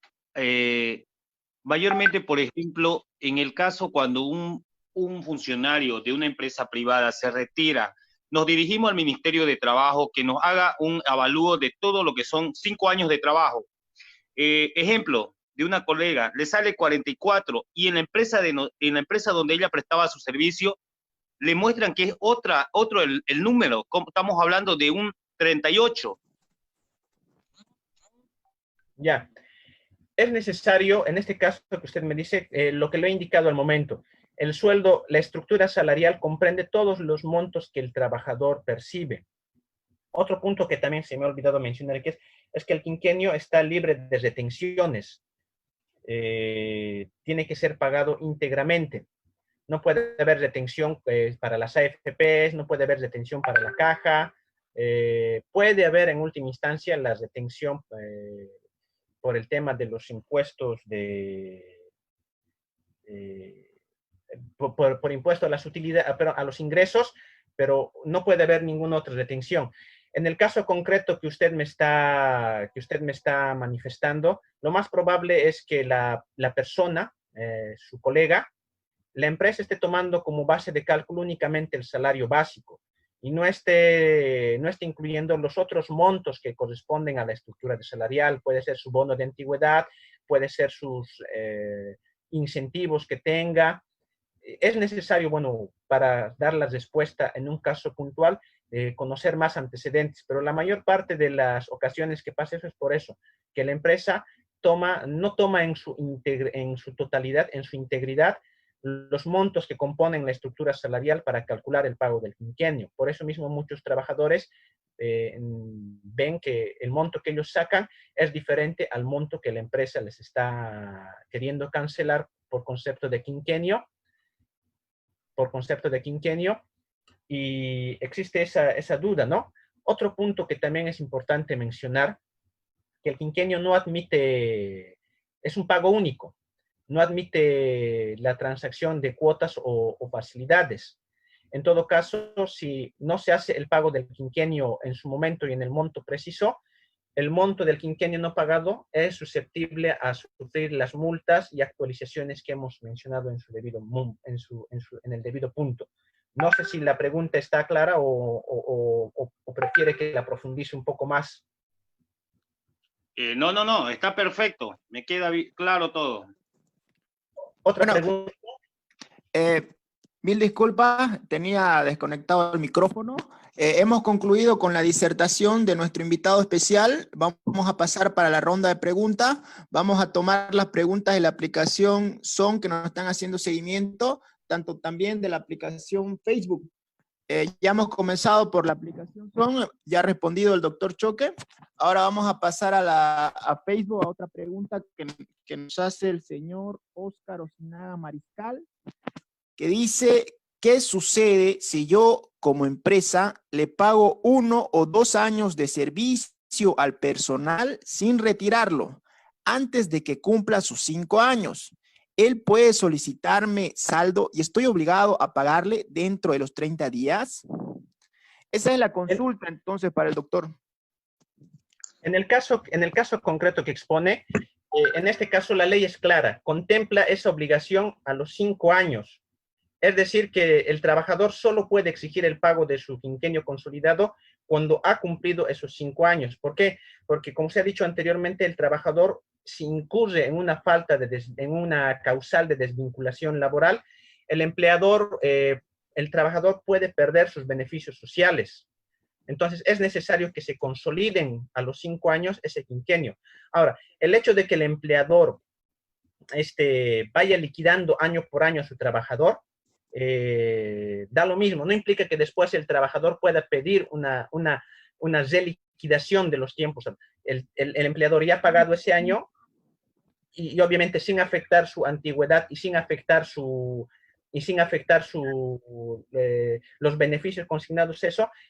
[SPEAKER 3] mayormente, por ejemplo, en el caso cuando un funcionario de una empresa privada se retira, nos dirigimos al Ministerio de Trabajo que nos haga un avalúo de todo lo que son 5 años de trabajo. Ejemplo de una colega, le sale 44 y en la empresa, en la empresa donde ella prestaba su servicio, le muestran que es otro el número. Estamos hablando de un 38.
[SPEAKER 2] Ya. Es necesario, en este caso que usted me dice, lo que le he indicado al momento. El sueldo, la estructura salarial comprende todos los montos que el trabajador percibe. Otro punto que también se me ha olvidado mencionar que es que el quinquenio está libre de retenciones. Tiene que ser pagado íntegramente. No puede haber retención para las AFPs, no puede haber retención para la caja. Puede haber en última instancia la retención por el tema de los impuestos por impuesto a las utilidades, a los ingresos, pero no puede haber ninguna otra retención. En el caso concreto que usted me está manifestando, lo más probable es que la persona, su colega, la empresa esté tomando como base de cálculo únicamente el salario básico y no esté incluyendo los otros montos que corresponden a la estructura de salarial. Puede ser su bono de antigüedad, puede ser sus incentivos que tenga. Es necesario, bueno, para dar la respuesta en un caso puntual, conocer más antecedentes, pero la mayor parte de las ocasiones que pasa eso es por eso, que la empresa no toma en su totalidad, en su integridad, los montos que componen la estructura salarial para calcular el pago del quinquenio. Por eso mismo muchos trabajadores ven que el monto que ellos sacan es diferente al monto que la empresa les está queriendo cancelar por concepto de quinquenio, y existe esa duda, ¿no? Otro punto que también es importante mencionar, que el quinquenio no admite, es un pago único, no admite la transacción de cuotas o facilidades. En todo caso, si no se hace el pago del quinquenio en su momento y en el monto preciso, el monto del quinquenio no pagado es susceptible a sufrir las multas y actualizaciones que hemos mencionado en el debido punto. No sé si la pregunta está clara o prefiere que la profundice un poco más.
[SPEAKER 3] No, está perfecto. Me queda claro todo.
[SPEAKER 2] Otra pregunta.
[SPEAKER 1] Mil disculpas, tenía desconectado el micrófono. Hemos concluido con la disertación de nuestro invitado especial. Vamos a pasar para la ronda de preguntas. Vamos a tomar las preguntas de la aplicación Zoom que nos están haciendo seguimiento, tanto también de la aplicación Facebook. Ya hemos comenzado por la aplicación Zoom, ya ha respondido el doctor Choque. Ahora vamos a pasar a Facebook, a otra pregunta que nos hace el señor Óscar Osinaga Mariscal, que dice, ¿qué sucede si yo como empresa le pago 1 o 2 años de servicio al personal sin retirarlo antes de que cumpla sus 5 años? Él puede solicitarme saldo y estoy obligado a pagarle dentro de los 30 días. Esa es la consulta entonces para el doctor.
[SPEAKER 2] En el caso concreto que expone, en este caso la ley es clara, contempla esa obligación a los 5 años. Es decir, que el trabajador solo puede exigir el pago de su quinquenio consolidado cuando ha cumplido esos 5 años. ¿Por qué? Porque, como se ha dicho anteriormente, el trabajador, si incurre en una en una causal de desvinculación laboral, el trabajador puede perder sus beneficios sociales. Entonces, es necesario que se consoliden a los 5 años ese quinquenio. Ahora, el hecho de que el empleador vaya liquidando año por año a su trabajador, da lo mismo, no implica que después el trabajador pueda pedir una reliquidación de los tiempos. El empleador ya ha pagado ese año y obviamente sin afectar su antigüedad y sin afectar los beneficios consignados,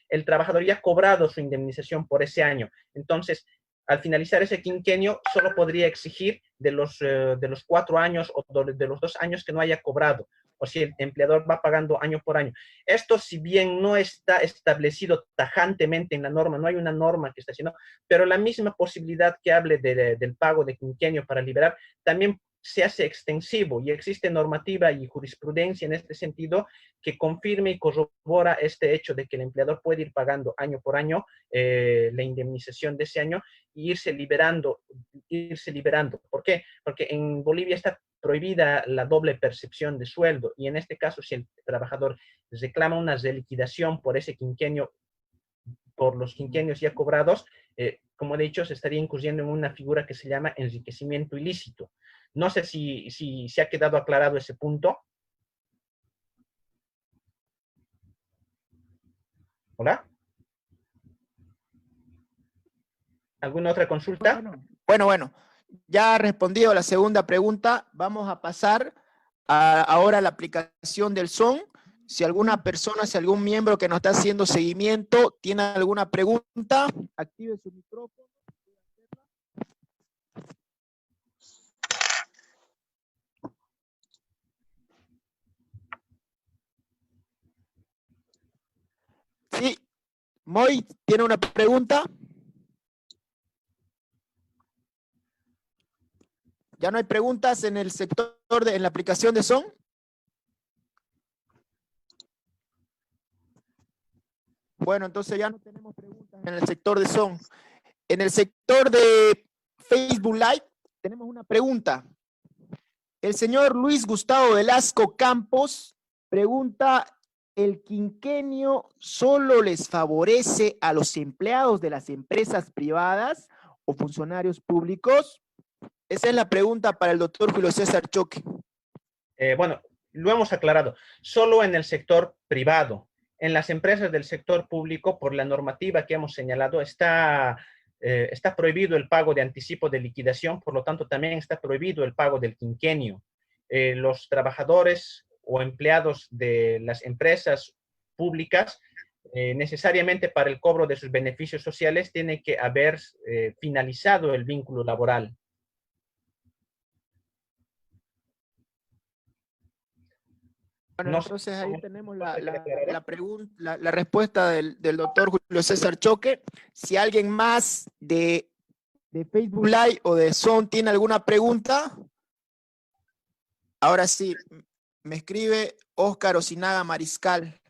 [SPEAKER 2] el trabajador ya ha cobrado su indemnización por ese año. Entonces, al finalizar ese quinquenio, solo podría exigir de los 4 años o de los 2 años que no haya cobrado. o si el empleador va pagando año por año. Esto, si bien no está establecido tajantemente en la norma, no hay una norma que está haciendo, pero la misma posibilidad que hable del pago de quinquenio para liberar, también se hace extensivo y existe normativa y jurisprudencia en este sentido que confirme y corrobora este hecho de que el empleador puede ir pagando año por año la indemnización de ese año y irse liberando. ¿Por qué? Porque en Bolivia está prohibida la doble percepción de sueldo y en este caso si el trabajador reclama una reliquidación por ese quinquenio, por los quinquenios ya cobrados, como he dicho, se estaría incurriendo en una figura que se llama enriquecimiento ilícito. No sé si se ha quedado aclarado ese punto. ¿Hola? ¿Alguna otra consulta?
[SPEAKER 1] Bueno, ya ha respondido la segunda pregunta. Vamos a pasar ahora a la aplicación del SON. Si alguna persona, si algún miembro que nos está haciendo seguimiento tiene alguna pregunta, active su micrófono. Sí, Moy, ¿tiene una pregunta? ¿Ya no hay preguntas en el sector en la aplicación de SON? Bueno, entonces ya no tenemos preguntas en el sector de SON. En el sector de Facebook Live tenemos una pregunta. El señor Luis Gustavo Velasco Campos pregunta, ¿el quinquenio solo les favorece a los empleados de las empresas privadas o funcionarios públicos? Esa es la pregunta para el doctor Julio César Choque.
[SPEAKER 2] Bueno, lo hemos aclarado. Solo en el sector privado. En las empresas del sector público, por la normativa que hemos señalado, está prohibido el pago de anticipo de liquidación, por lo tanto también está prohibido el pago del quinquenio. Los trabajadores o empleados de las empresas públicas, necesariamente para el cobro de sus beneficios sociales, tiene que haber finalizado el vínculo laboral.
[SPEAKER 1] Bueno, no, entonces ahí tenemos la respuesta del doctor Julio César Choque. Si alguien más de Facebook Live o de SON tiene alguna pregunta, ahora sí, me escribe Óscar Osinaga Mariscal.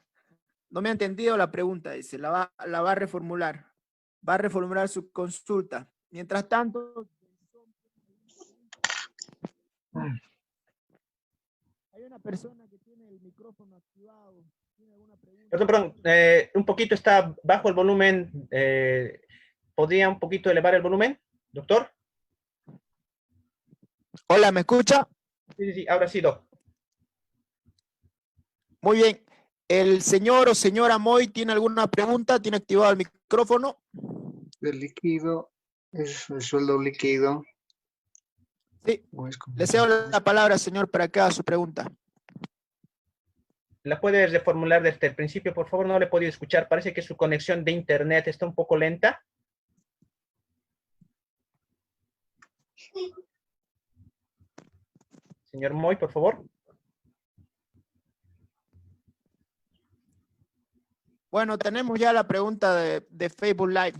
[SPEAKER 1] No me ha entendido la pregunta, dice, la va a reformular. Va a reformular su consulta. Mientras tanto, hay una persona que tiene el micrófono activado. ¿Tiene alguna pregunta?
[SPEAKER 2] Perdón, un poquito está bajo el volumen. ¿Podría un poquito elevar el volumen, doctor?
[SPEAKER 1] Hola, ¿me escucha?
[SPEAKER 2] Sí, ahora sí, doc.
[SPEAKER 1] Muy bien. ¿El señor o señora Moy tiene alguna pregunta? ¿Tiene activado el micrófono?
[SPEAKER 4] El líquido es el sueldo líquido.
[SPEAKER 1] Sí. Le cedo la palabra, señor, para que haga su pregunta.
[SPEAKER 2] ¿La puede reformular desde el principio, por favor? No le he podido escuchar. Parece que su conexión de internet está un poco lenta. Señor Moy, por favor.
[SPEAKER 1] Bueno, tenemos ya la pregunta de Facebook Live.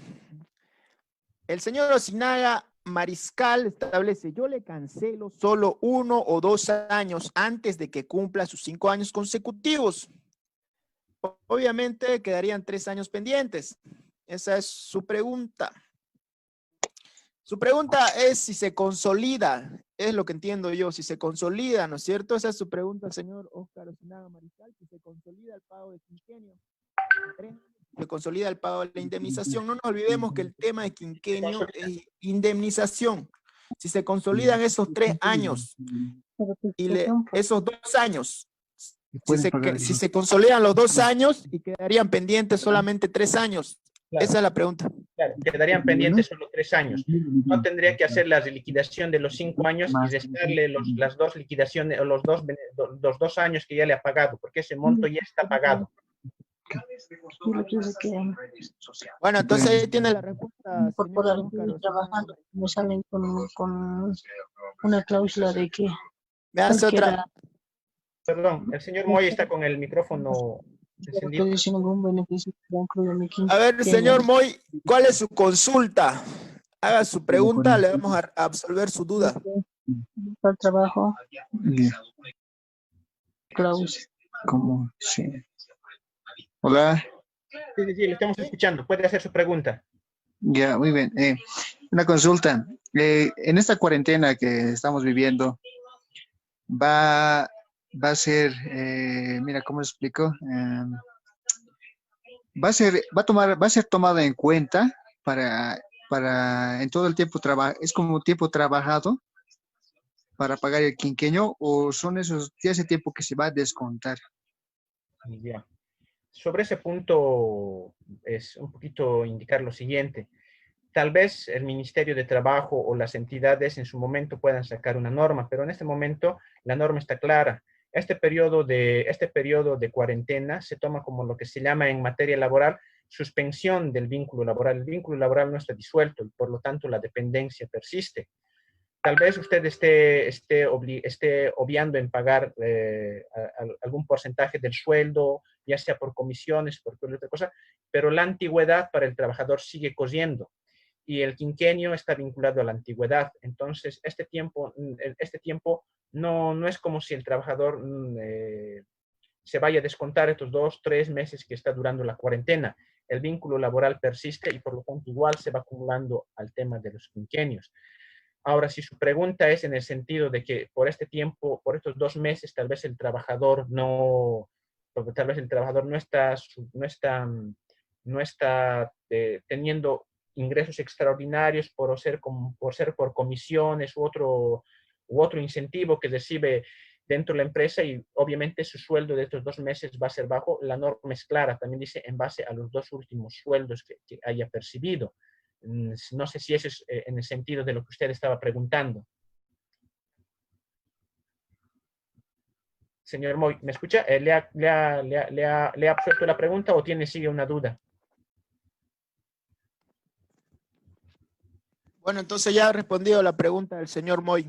[SPEAKER 1] El señor Osinaga Mariscal establece, yo le cancelo solo 1 o 2 años antes de que cumpla sus 5 años consecutivos. Obviamente quedarían 3 años pendientes. Esa es su pregunta. Su pregunta es si se consolida, es lo que entiendo yo, si se consolida, ¿no es cierto? Esa es su pregunta, señor Óscar Osinaga Mariscal, si se consolida el pago de quinquenio. Se consolida el pago de la indemnización. No nos olvidemos que el tema de quinquenio es indemnización. Si se consolidan esos 3 años y esos 2 años, si se consolidan los 2 años y quedarían pendientes solamente 3 años. Claro. Esa es la pregunta.
[SPEAKER 2] Claro, quedarían pendientes solo 3 años. No tendría que hacer la reliquidación de los 5 años y restarle las 2 liquidaciones o los 2 años que ya le ha pagado, porque ese monto ya está pagado.
[SPEAKER 1] Bueno, entonces ahí tiene la respuesta.
[SPEAKER 5] Por algo trabajando, me salen con una cláusula de que
[SPEAKER 1] me hace otra.
[SPEAKER 2] Perdón, el señor Moy está con el micrófono encendido.
[SPEAKER 5] Que dice ningún beneficio que incluya mi
[SPEAKER 1] A ver, señor Moy, ¿cuál es su consulta? Haga su pregunta, le vamos a absolver su duda.
[SPEAKER 5] Para trabajo,
[SPEAKER 4] Ya,
[SPEAKER 5] Klaus.
[SPEAKER 4] ¿cómo? Sí. Hola.
[SPEAKER 2] Sí, le estamos escuchando. Puede hacer su pregunta.
[SPEAKER 4] Ya, muy bien. Una consulta. En esta cuarentena que estamos viviendo, va a ser, mira, ¿cómo lo explico? Va a ser tomada en cuenta para en todo el tiempo es como tiempo trabajado para pagar el quinqueño, o son ese tiempo que se va a descontar.
[SPEAKER 2] Ya. Sobre ese punto es un poquito indicar lo siguiente. Tal vez el Ministerio de Trabajo o las entidades en su momento puedan sacar una norma, pero en este momento la norma está clara. Este periodo de cuarentena se toma como lo que se llama en materia laboral suspensión del vínculo laboral. El vínculo laboral no está disuelto y por lo tanto la dependencia persiste. Tal vez usted esté obviando en pagar algún porcentaje del sueldo, ya sea por comisiones, por cualquier otra cosa, pero la antigüedad para el trabajador sigue corriendo y el quinquenio está vinculado a la antigüedad. Entonces, este tiempo no es como si el trabajador se vaya a descontar estos 2, 3 meses que está durando la cuarentena. El vínculo laboral persiste y por lo tanto igual se va acumulando al tema de los quinquenios. Ahora, si su pregunta es en el sentido de que por este tiempo, por estos 2 meses, tal vez el trabajador no está teniendo ingresos extraordinarios por ser por comisiones u otro incentivo que recibe dentro de la empresa y obviamente su sueldo de estos 2 meses va a ser bajo. La norma es clara, también dice en base a los 2 últimos sueldos que haya percibido. No sé si eso es en el sentido de lo que usted estaba preguntando. Señor Moy, ¿me escucha? ¿Le ha absuelto la pregunta o sigue una duda?
[SPEAKER 1] Bueno, entonces ya ha respondido la pregunta del señor Moy.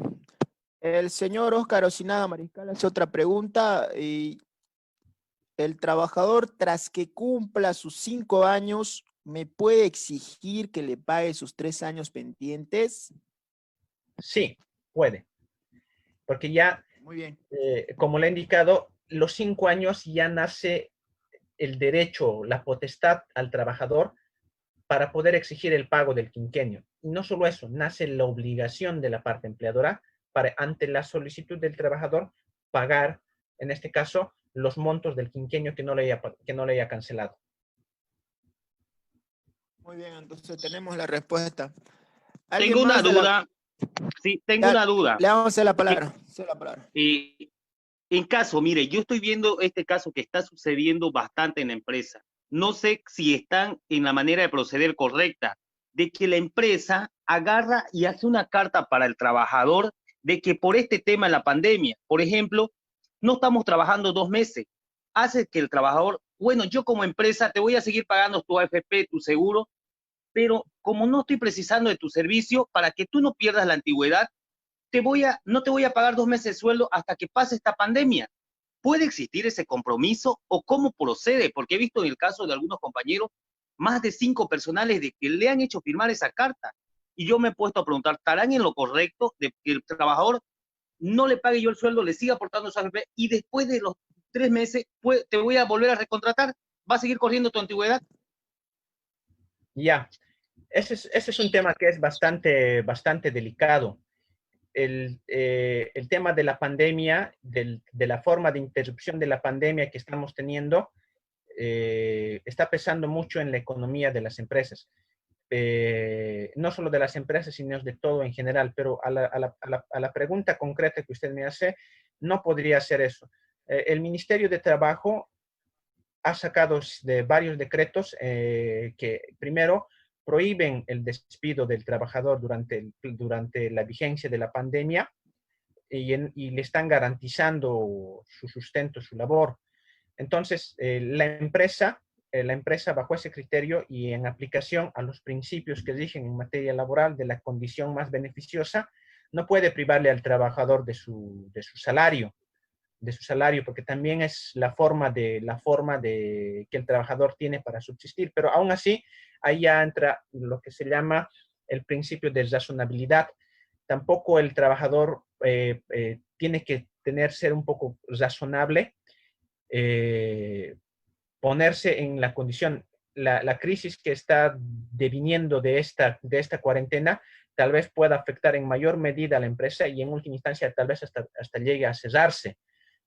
[SPEAKER 1] El señor Óscar Osinada Mariscal hace otra pregunta. Y el trabajador, tras que cumpla sus 5 años, ¿me puede exigir que le pague sus 3 años pendientes?
[SPEAKER 2] Sí, puede. Porque ya,
[SPEAKER 1] muy bien,
[SPEAKER 2] como le he indicado, los 5 años ya nace el derecho, la potestad al trabajador para poder exigir el pago del quinquenio. Y no solo eso, nace la obligación de la parte empleadora para, ante la solicitud del trabajador, pagar, en este caso, los montos del quinquenio que no le haya cancelado.
[SPEAKER 1] Muy bien, entonces tenemos la respuesta.
[SPEAKER 3] Tengo una duda. Sí, tengo una duda.
[SPEAKER 1] Le vamos a hacer la palabra.
[SPEAKER 3] En caso, mire, yo estoy viendo este caso que está sucediendo bastante en la empresa. No sé si están en la manera de proceder correcta, de que la empresa agarra y hace una carta para el trabajador de que por este tema de la pandemia, por ejemplo, no estamos trabajando 2 meses, hace que el trabajador, bueno, yo como empresa te voy a seguir pagando tu AFP, tu seguro, pero como no estoy precisando de tu servicio, para que tú no pierdas la antigüedad, no te voy a pagar 2 meses de sueldo hasta que pase esta pandemia. ¿Puede existir ese compromiso o cómo procede? Porque he visto en el caso de algunos compañeros más de 5 personales de que le han hecho firmar esa carta. Y yo me he puesto a preguntar, ¿estarán en lo correcto de que el trabajador no le pague yo el sueldo, le siga aportando su AFP y después de los 3 meses te voy a volver a recontratar? ¿Va a seguir corriendo tu antigüedad?
[SPEAKER 2] Ya, ese es un tema que es bastante delicado. El tema de la pandemia, de la forma de interrupción de la pandemia que estamos teniendo, está pesando mucho en la economía de las empresas. No solo de las empresas, sino de todo en general. Pero a la pregunta concreta que usted me hace, no podría ser eso. El Ministerio de Trabajo ha sacado varios decretos que, primero, prohíben el despido del trabajador durante la vigencia de la pandemia y le están garantizando su sustento, su labor. Entonces, la empresa, bajo ese criterio y en aplicación a los principios que rigen en materia laboral de la condición más beneficiosa, no puede privarle al trabajador de su salario. de su salario, porque también es la forma de que el trabajador tiene para subsistir. Pero aún así, ahí ya entra lo que se llama el principio de razonabilidad. Tampoco el trabajador tiene que ser un poco razonable, ponerse en la condición, la crisis que está deviniendo de esta cuarentena tal vez pueda afectar en mayor medida a la empresa y en última instancia tal vez hasta llegue a cesarse.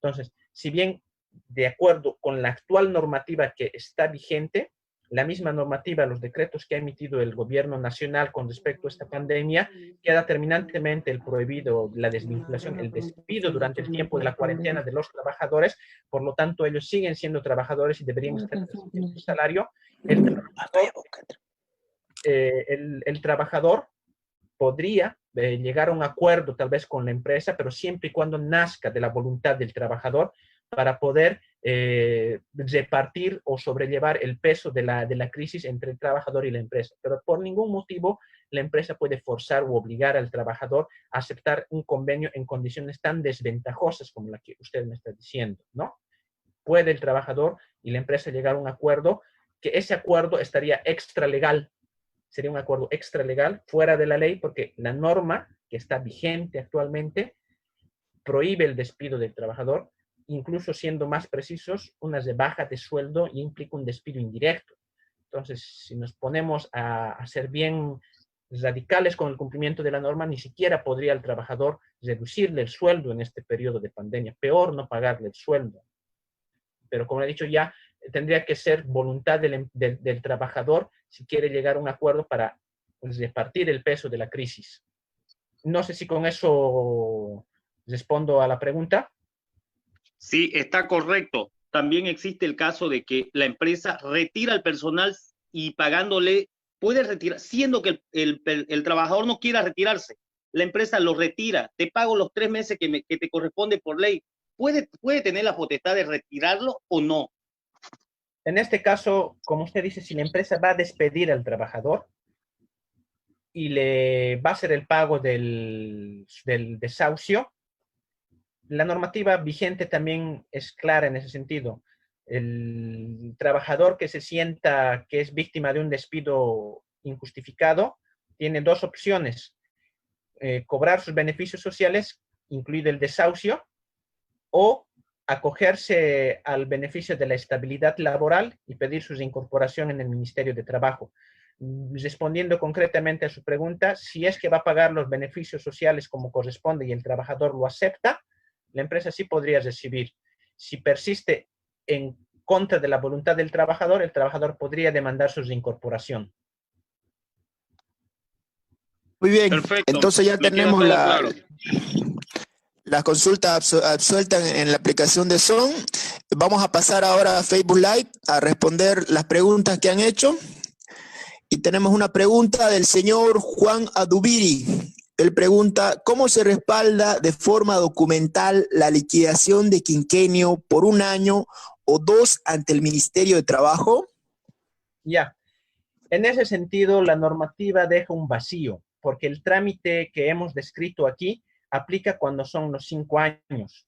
[SPEAKER 2] Entonces, si bien de acuerdo con la actual normativa que está vigente, la misma normativa, los decretos que ha emitido el gobierno nacional con respecto a esta pandemia, queda terminantemente el prohibido, la desvinculación, el despido durante el tiempo de la cuarentena de los trabajadores. Por lo tanto, ellos siguen siendo trabajadores y deberían estar recibiendo su salario. El trabajador podría llegar a un acuerdo tal vez con la empresa, pero siempre y cuando nazca de la voluntad del trabajador para poder repartir o sobrellevar el peso de la crisis entre el trabajador y la empresa. Pero por ningún motivo la empresa puede forzar o obligar al trabajador a aceptar un convenio en condiciones tan desventajosas como la que usted me está diciendo, ¿no? Puede el trabajador y la empresa llegar a un acuerdo, que ese acuerdo estaría extralegal, sería un acuerdo extralegal, fuera de la ley, porque la norma que está vigente actualmente prohíbe el despido del trabajador, incluso siendo más precisos, una rebaja de sueldo y implica un despido indirecto. Entonces, si nos ponemos a ser bien radicales con el cumplimiento de la norma, ni siquiera podría el trabajador reducirle el sueldo en este periodo de pandemia. Peor no pagarle el sueldo. Pero como he dicho ya, tendría que ser voluntad del trabajador si quiere llegar a un acuerdo para repartir el peso de la crisis. No sé si con eso respondo a la pregunta.
[SPEAKER 3] Sí, está correcto. También existe el caso de que la empresa retira al personal y pagándole, puede retirar, siendo que el trabajador no quiera retirarse. La empresa lo retira, te pago los 3 meses que te corresponde por ley. ¿Puede tener la potestad de retirarlo o no?
[SPEAKER 2] En este caso, como usted dice, si la empresa va a despedir al trabajador y le va a hacer el pago del desahucio, la normativa vigente también es clara en ese sentido. El trabajador que se sienta que es víctima de un despido injustificado tiene 2 opciones: cobrar sus beneficios sociales, incluido el desahucio, o acogerse al beneficio de la estabilidad laboral y pedir su reincorporación en el Ministerio de Trabajo. Respondiendo concretamente a su pregunta, si es que va a pagar los beneficios sociales como corresponde y el trabajador lo acepta, la empresa sí podría recibir. Si persiste en contra de la voluntad del trabajador, el trabajador podría demandar su reincorporación.
[SPEAKER 1] Muy bien,
[SPEAKER 3] Perfecto.
[SPEAKER 1] entonces ya
[SPEAKER 3] Me
[SPEAKER 1] tenemos
[SPEAKER 3] queda todo claro.
[SPEAKER 1] la consulta absuelta en la aplicación de Zoom. Vamos a pasar ahora a Facebook Live a responder las preguntas que han hecho. Y tenemos una pregunta del señor Juan Adubiri. Él pregunta, ¿cómo se respalda de forma documental la liquidación de quinquenio por 1 año o 2 ante el Ministerio de Trabajo?
[SPEAKER 2] Ya, en ese sentido la normativa deja un vacío, porque el trámite que hemos descrito aquí aplica cuando son los 5 años.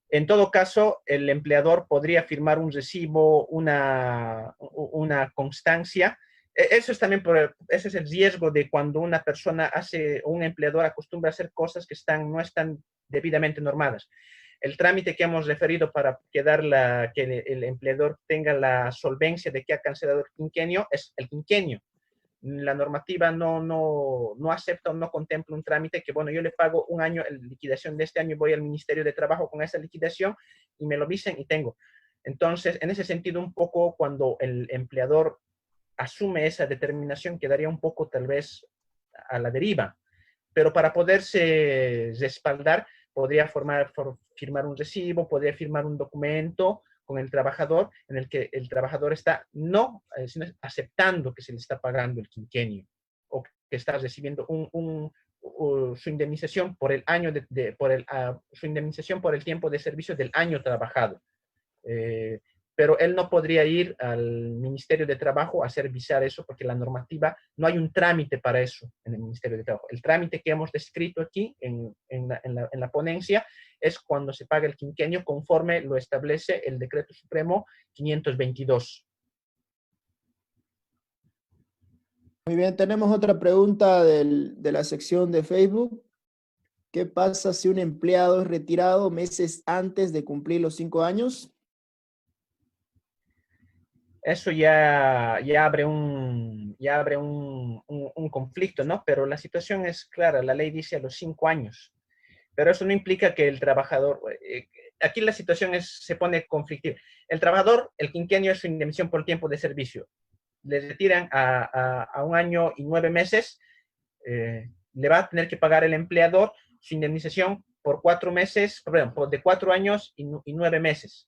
[SPEAKER 2] En todo caso, el empleador podría firmar un recibo, una constancia. Eso es también ese es el riesgo de cuando una persona un empleador acostumbra a hacer cosas que no están debidamente normadas. El trámite que hemos referido para que el empleador tenga la solvencia de que ha cancelado el quinquenio es el quinquenio. La normativa no acepta o no contempla un trámite que, bueno, yo le pago 1 año, la liquidación de este año, voy al Ministerio de Trabajo con esa liquidación y me lo dicen y tengo. Entonces, en ese sentido, un poco cuando el empleador asume esa determinación, quedaría un poco tal vez a la deriva. Pero para poderse respaldar, podría firmar un recibo, podría firmar un documento con el trabajador en el que el trabajador está sino aceptando que se le está pagando el quinquenio o que está recibiendo su indemnización por el año su indemnización por el tiempo de servicio del año trabajado. Pero él no podría ir al Ministerio de Trabajo a hacer visar eso porque la normativa, no hay un trámite para eso en el Ministerio de Trabajo. El trámite que hemos descrito aquí en la ponencia es cuando se paga el quinquenio conforme lo establece el Decreto Supremo 522.
[SPEAKER 1] Muy bien, tenemos otra pregunta de la sección de Facebook. ¿Qué pasa si un empleado es retirado meses antes de cumplir los 5 años?
[SPEAKER 2] Eso ya abre un conflicto, ¿no? Pero la situación es clara, la ley dice a los 5 años, pero eso no implica que el trabajador, aquí la situación se pone conflictiva. El trabajador, el quinquenio es su indemnización por tiempo de servicio. Le retiran a 1 año y 9 meses, le va a tener que pagar el empleador su indemnización por 4 meses, perdón, de 4 años y 9 meses.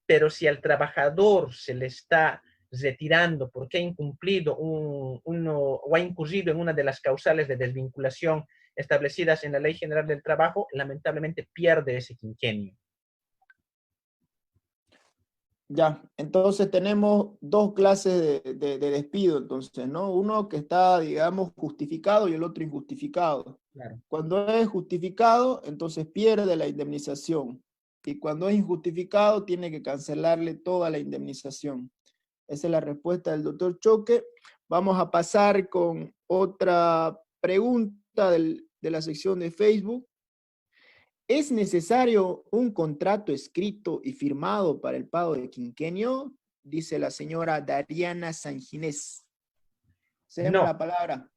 [SPEAKER 2] Pero si al trabajador se le está retirando porque ha incumplido o ha incurrido en una de las causales de desvinculación establecidas en la Ley General del Trabajo, lamentablemente pierde ese quinquenio.
[SPEAKER 1] Ya, entonces tenemos dos clases de despido, entonces, ¿no? Uno que está, digamos, justificado y el otro injustificado.
[SPEAKER 2] Claro.
[SPEAKER 1] Cuando es justificado, entonces pierde la indemnización. Y cuando es injustificado, tiene que cancelarle toda la indemnización. Esa es la respuesta del doctor Choque. Vamos a pasar con otra pregunta de la sección de Facebook. ¿Es necesario un contrato escrito y firmado para el pago de quinquenio? Dice la señora Dariana Sanginés. Cedemos la palabra.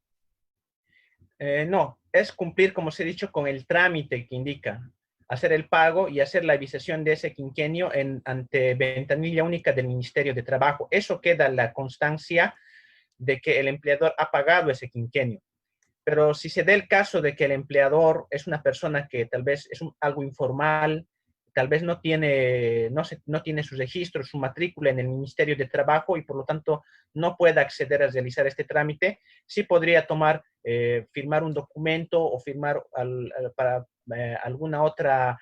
[SPEAKER 2] No, es cumplir, como os he dicho, con el trámite que indica hacer el pago y hacer la avisación de ese quinquenio ante ventanilla única del Ministerio de Trabajo. Eso queda la constancia de que el empleador ha pagado ese quinquenio. Pero si se da el caso de que el empleador es una persona que tal vez es algo informal, tal vez no tiene su registro, su matrícula en el Ministerio de Trabajo y por lo tanto no pueda acceder a realizar este trámite, sí podría firmar un documento o firmar para alguna otra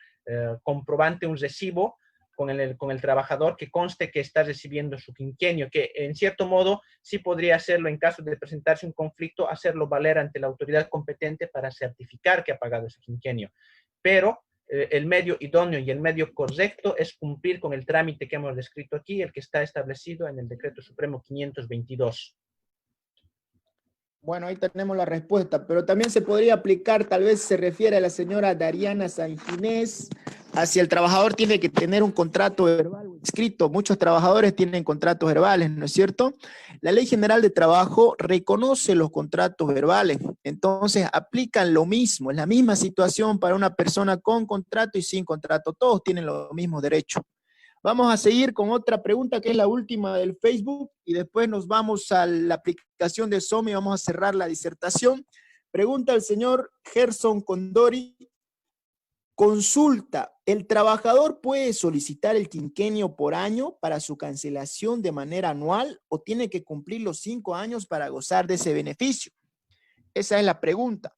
[SPEAKER 2] comprobante, un recibo con el trabajador que conste que está recibiendo su quinquenio, que en cierto modo sí podría hacerlo en caso de presentarse un conflicto, hacerlo valer ante la autoridad competente para certificar que ha pagado ese quinquenio. Pero el medio idóneo y el medio correcto es cumplir con el trámite que hemos descrito aquí, el que está establecido en el Decreto Supremo 522.
[SPEAKER 1] Bueno, ahí tenemos la respuesta, pero también se podría aplicar, tal vez se refiere a la señora Dariana Sanginés, hacia el trabajador tiene que tener un contrato verbal o escrito. Muchos trabajadores tienen contratos verbales, ¿no es cierto? La Ley General de Trabajo reconoce los contratos verbales, entonces aplican lo mismo, es la misma situación para una persona con contrato y sin contrato, todos tienen los mismos derechos. Vamos a seguir con otra pregunta que es la última del Facebook y después nos vamos a la aplicación de Zoom y vamos a cerrar la disertación. Pregunta el señor Gerson Condori. Consulta, ¿el trabajador puede solicitar el quinquenio por año para su cancelación de manera anual o tiene que cumplir los 5 años para gozar de ese beneficio? Esa es la pregunta.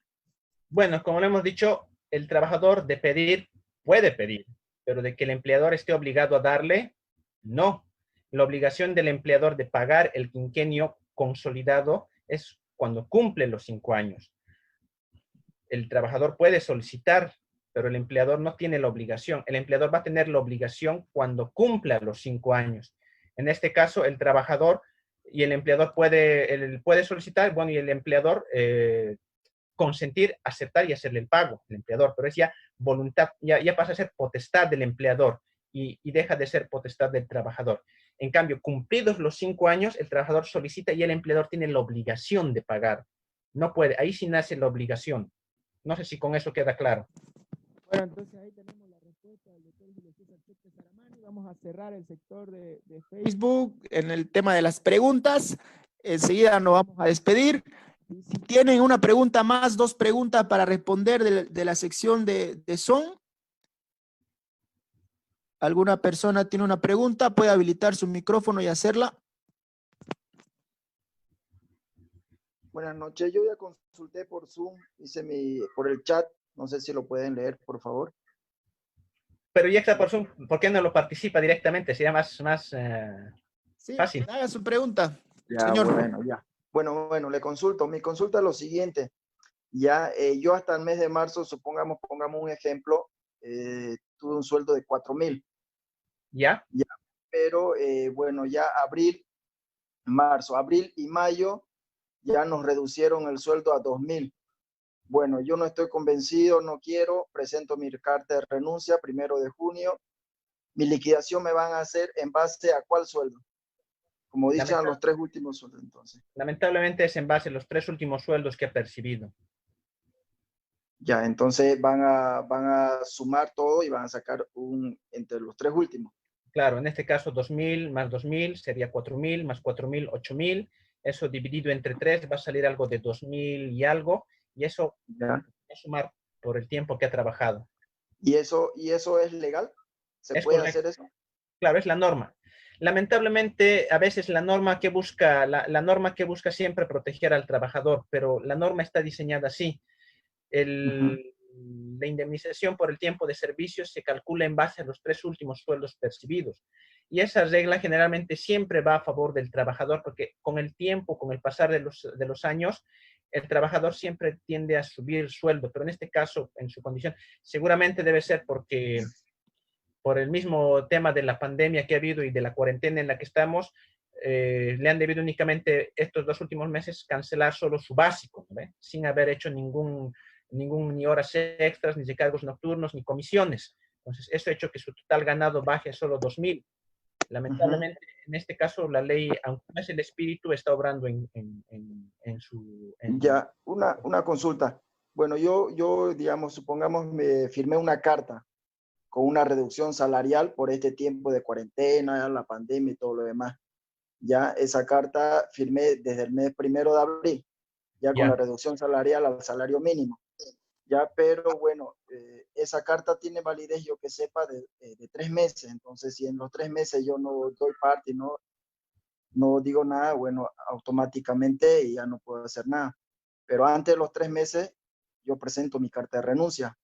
[SPEAKER 2] Bueno, como lo hemos dicho, el trabajador de pedir puede pedir, pero de que el empleador esté obligado a darle, no. La obligación del empleador de pagar el quinquenio consolidado es cuando cumple los 5 años. El trabajador puede solicitar, pero el empleador no tiene la obligación. El empleador va a tener la obligación cuando cumpla los 5 años. En este caso, el trabajador y el empleador puede solicitar, bueno, y el empleador consentir, aceptar y hacerle el pago, el empleador, pero es ya voluntad, ya pasa a ser potestad del empleador y deja de ser potestad del trabajador. En cambio, cumplidos los 5 años, el trabajador solicita y el empleador tiene la obligación de pagar. No puede, ahí sí nace la obligación. No sé si con eso queda claro.
[SPEAKER 1] Bueno, entonces ahí tenemos la respuesta del doctor Julio César Choque Saramani. Vamos a cerrar el sector de Facebook en el tema de las preguntas. Enseguida nos vamos a despedir. Si tienen una pregunta más, 2 preguntas para responder de la sección de Zoom. ¿Alguna persona tiene una pregunta? Puede habilitar su micrófono y hacerla.
[SPEAKER 6] Buenas noches, yo ya consulté por Zoom, por el chat, no sé si lo pueden leer, por favor.
[SPEAKER 2] Pero ya está por Zoom, ¿por qué no lo participa directamente? Sería más
[SPEAKER 1] sí,
[SPEAKER 2] fácil.
[SPEAKER 1] Haga su pregunta,
[SPEAKER 6] ya,
[SPEAKER 1] señor.
[SPEAKER 6] Bueno, ya. Bueno, le consulto. Mi consulta es lo siguiente. Ya, yo hasta el mes de marzo, pongamos un ejemplo, tuve un sueldo de 4.000.
[SPEAKER 2] ¿Ya?
[SPEAKER 6] Pero bueno, ya abril y mayo ya nos reducieron el sueldo a 2.000. Bueno, yo no estoy convencido, no quiero, presento mi carta de renuncia 1 de junio. Mi liquidación me van a hacer en base a ¿cuál sueldo? Como dicen los 3 últimos sueldos, entonces.
[SPEAKER 2] Lamentablemente es en base a los 3 últimos sueldos que ha percibido.
[SPEAKER 6] Ya, entonces van a sumar todo y van a sacar entre los 3 últimos.
[SPEAKER 2] Claro, en este caso 2.000 más 2.000 sería 4.000 más 4.000, 8.000. Eso dividido entre 3 va a salir algo de 2.000 y algo. Y eso
[SPEAKER 6] Ya.
[SPEAKER 2] va a sumar por el tiempo que ha trabajado.
[SPEAKER 6] ¿Y eso es legal? ¿Se puede hacer eso?
[SPEAKER 2] Claro, es la norma. Lamentablemente, a veces la norma que busca siempre proteger al trabajador, pero la norma está diseñada así. La indemnización por el tiempo de servicio se calcula en base a los 3 últimos sueldos percibidos. Y esa regla generalmente siempre va a favor del trabajador, porque con el tiempo, con el pasar de los años, el trabajador siempre tiende a subir el sueldo, pero en este caso, en su condición, seguramente debe ser porque por el mismo tema de la pandemia que ha habido y de la cuarentena en la que estamos, le han debido únicamente estos 2 últimos meses cancelar solo su básico, ¿no? Sin haber hecho ni horas extras, ni recargos nocturnos, ni comisiones. Entonces, eso ha hecho que su total ganado baje a solo 2.000. Lamentablemente, en este caso, la ley, aunque no es el espíritu, está obrando en su...
[SPEAKER 6] Ya, una consulta. Bueno, yo, digamos, supongamos, me firmé una carta con una reducción salarial por este tiempo de cuarentena, la pandemia y todo lo demás. Ya esa carta firmé desde el mes 1 de abril, ya con la reducción salarial al salario mínimo. Ya, pero bueno, esa carta tiene validez, yo que sepa, de 3 meses. Entonces, si en los 3 meses yo no doy parte y no digo nada, bueno, automáticamente ya no puedo hacer nada. Pero antes de los 3 meses, yo presento mi carta de renuncia.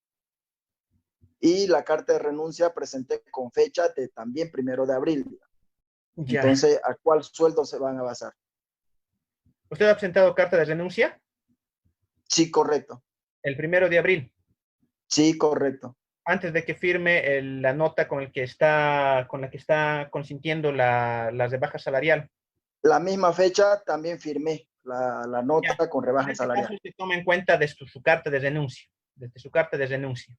[SPEAKER 6] Y la carta de renuncia presenté con fecha de también 1 de abril.
[SPEAKER 2] Ya.
[SPEAKER 6] Entonces, ¿a cuál sueldo se van a basar?
[SPEAKER 2] ¿Usted ha presentado carta de renuncia?
[SPEAKER 6] Sí, correcto.
[SPEAKER 2] El 1 de abril.
[SPEAKER 6] Sí, correcto.
[SPEAKER 2] Antes de que firme la nota con la que está consintiendo la rebaja salarial.
[SPEAKER 6] La misma fecha también firmé la nota
[SPEAKER 2] Ya.
[SPEAKER 6] con rebaja
[SPEAKER 2] En este
[SPEAKER 6] salarial.
[SPEAKER 2] caso, se toma en cuenta de su carta de renuncia. Desde su carta de renuncia.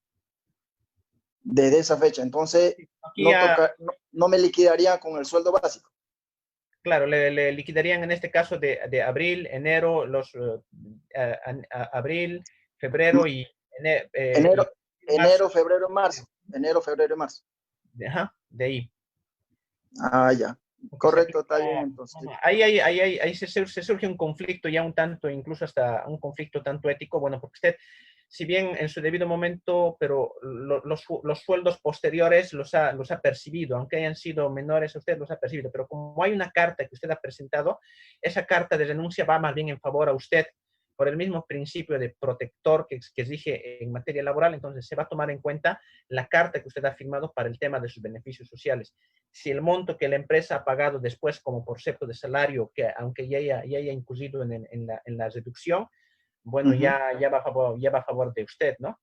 [SPEAKER 6] Desde esa fecha. Entonces,
[SPEAKER 2] Aquí
[SPEAKER 6] no me liquidaría con el sueldo básico.
[SPEAKER 2] Claro, le liquidarían en este caso de abril, enero, abril, febrero y
[SPEAKER 6] enero, febrero, marzo. Enero, febrero y marzo.
[SPEAKER 2] Ajá, de ahí.
[SPEAKER 6] Ah, ya. Correcto, está bien entonces.
[SPEAKER 2] Ahí se surge un conflicto ya un tanto, incluso hasta un conflicto tanto ético, bueno, porque usted, si bien en su debido momento, pero los sueldos posteriores los ha percibido, aunque hayan sido menores, usted los ha percibido, pero como hay una carta que usted ha presentado, esa carta de renuncia va más bien en favor a usted, por el mismo principio de protector que exige en materia laboral, entonces se va a tomar en cuenta la carta que usted ha firmado para el tema de sus beneficios sociales. Si el monto que la empresa ha pagado después como concepto de salario, que aunque ya haya incluido en la reducción, bueno, ya va a favor de usted, ¿no?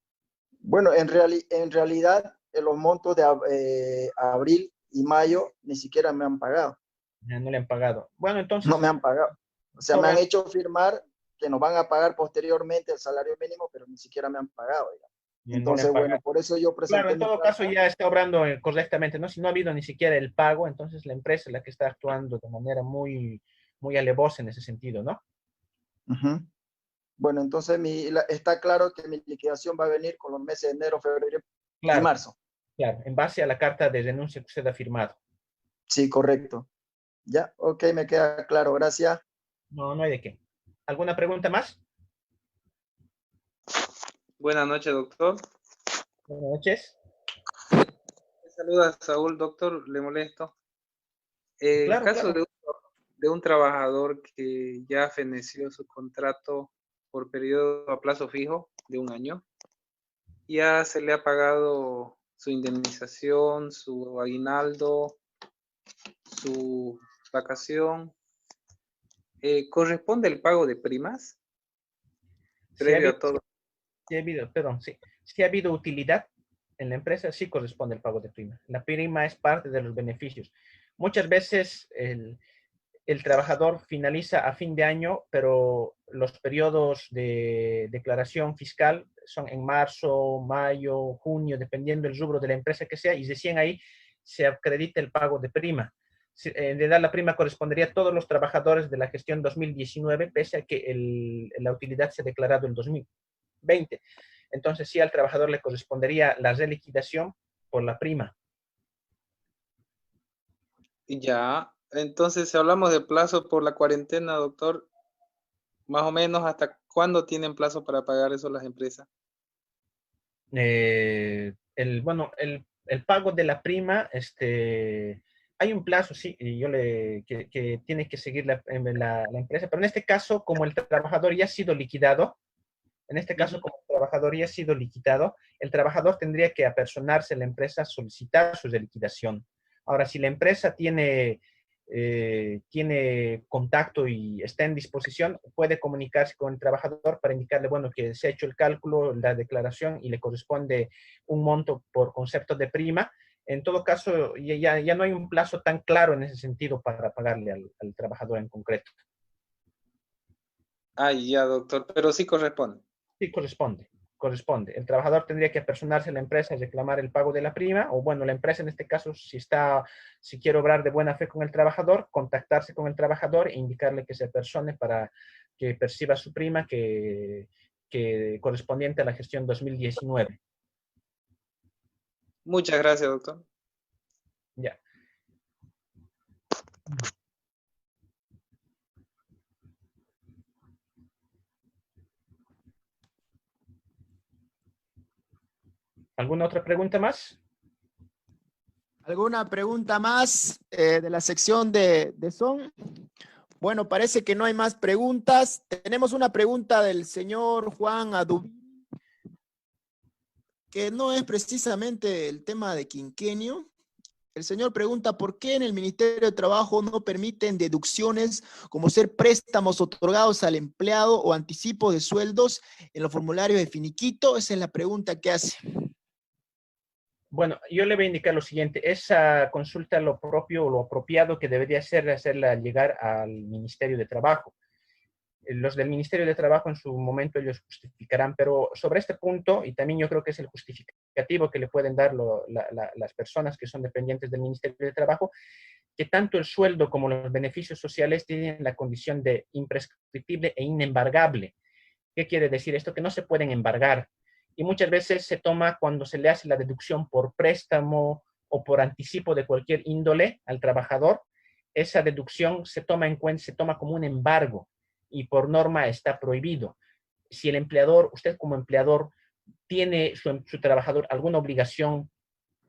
[SPEAKER 6] Bueno, en realidad los montos de abril y mayo ni siquiera me han pagado.
[SPEAKER 2] No le han pagado. Bueno, entonces...
[SPEAKER 6] No me han pagado. O sea, me han hecho firmar que nos van a pagar posteriormente el salario mínimo, pero ni siquiera me han pagado. Entonces, bueno, por eso yo presenté.
[SPEAKER 2] Claro, en todo caso ya está obrando correctamente, ¿no? Si no ha habido ni siquiera el pago, entonces la empresa es la que está actuando de manera muy, muy alevosa en ese sentido, ¿no?
[SPEAKER 6] Bueno, entonces está claro que mi liquidación va a venir con los meses de enero, febrero y marzo.
[SPEAKER 2] Claro, en base a la carta de renuncia que usted ha firmado.
[SPEAKER 6] Sí, correcto. Ya, ok, me queda claro, gracias.
[SPEAKER 2] No, no hay de qué. ¿Alguna pregunta más?
[SPEAKER 7] Buenas noches, doctor.
[SPEAKER 2] Buenas noches.
[SPEAKER 7] Saluda Saúl, doctor, le molesto.
[SPEAKER 2] Claro,
[SPEAKER 7] el caso de un trabajador que ya feneció su contrato por periodo a plazo fijo de 1 año, ya se le ha pagado su indemnización, su aguinaldo, su vacación. ¿Corresponde el pago de primas? Previo a todo.
[SPEAKER 2] Sí ha habido utilidad en la empresa sí corresponde el pago de prima. La prima es parte de los beneficios. Muchas veces el trabajador finaliza a fin de año, pero los periodos de declaración fiscal son en marzo, mayo, junio, dependiendo del rubro de la empresa que sea, y recién ahí se acredita el pago de prima. En realidad, la prima correspondería a todos los trabajadores de la gestión 2019, pese a que la utilidad se ha declarado en 2020. Entonces, sí, al trabajador le correspondería la reliquidación por la prima.
[SPEAKER 7] Ya, entonces si hablamos de plazo por la cuarentena, doctor, más o menos ¿hasta cuándo tienen plazo para pagar eso las empresas?
[SPEAKER 2] Bueno, el pago de la prima, hay un plazo, sí, y que tiene que seguir la empresa, pero en este caso, como el trabajador ya ha sido liquidado, el trabajador tendría que apersonarse a la empresa a solicitar su reliquidación. Ahora, si la empresa tiene contacto y está en disposición, puede comunicarse con el trabajador para indicarle, bueno, que se ha hecho el cálculo, la declaración y le corresponde un monto por concepto de prima. En todo caso, ya no hay un plazo tan claro en ese sentido para pagarle al trabajador en concreto.
[SPEAKER 7] Ya, doctor, pero sí corresponde.
[SPEAKER 2] Sí, corresponde. El trabajador tendría que apersonarse a la empresa y reclamar el pago de la prima, o bueno, la empresa en este caso, si quiere obrar de buena fe con el trabajador, contactarse con el trabajador e indicarle que se apersone para que perciba su prima que correspondiente a la gestión 2019.
[SPEAKER 7] Muchas gracias, doctor.
[SPEAKER 2] Ya. ¿Alguna otra pregunta más?
[SPEAKER 1] ¿Alguna pregunta más de la sección de Son? Bueno, parece que no hay más preguntas. Tenemos una pregunta del señor Juan Adubí, que no es precisamente el tema de quinquenio. El señor pregunta por qué en el Ministerio de Trabajo no permiten deducciones como ser préstamos otorgados al empleado o anticipo de sueldos en los formularios de finiquito. Esa es la pregunta que hace.
[SPEAKER 2] Bueno, yo le voy a indicar lo siguiente. Esa consulta, lo propio o lo apropiado que debería ser hacerla llegar al Ministerio de Trabajo. Los del Ministerio de Trabajo en su momento ellos justificarán, pero sobre este punto, y también yo creo que es el justificativo que le pueden dar las personas que son dependientes del Ministerio de Trabajo, que tanto el sueldo como los beneficios sociales tienen la condición de imprescriptible e inembargable. ¿Qué quiere decir esto? Que no se pueden embargar. Y muchas veces se toma cuando se le hace la deducción por préstamo o por anticipo de cualquier índole al trabajador, esa deducción se toma en cuenta, se toma como un embargo y por norma está prohibido. Si el empleador, usted como empleador, tiene su trabajador alguna obligación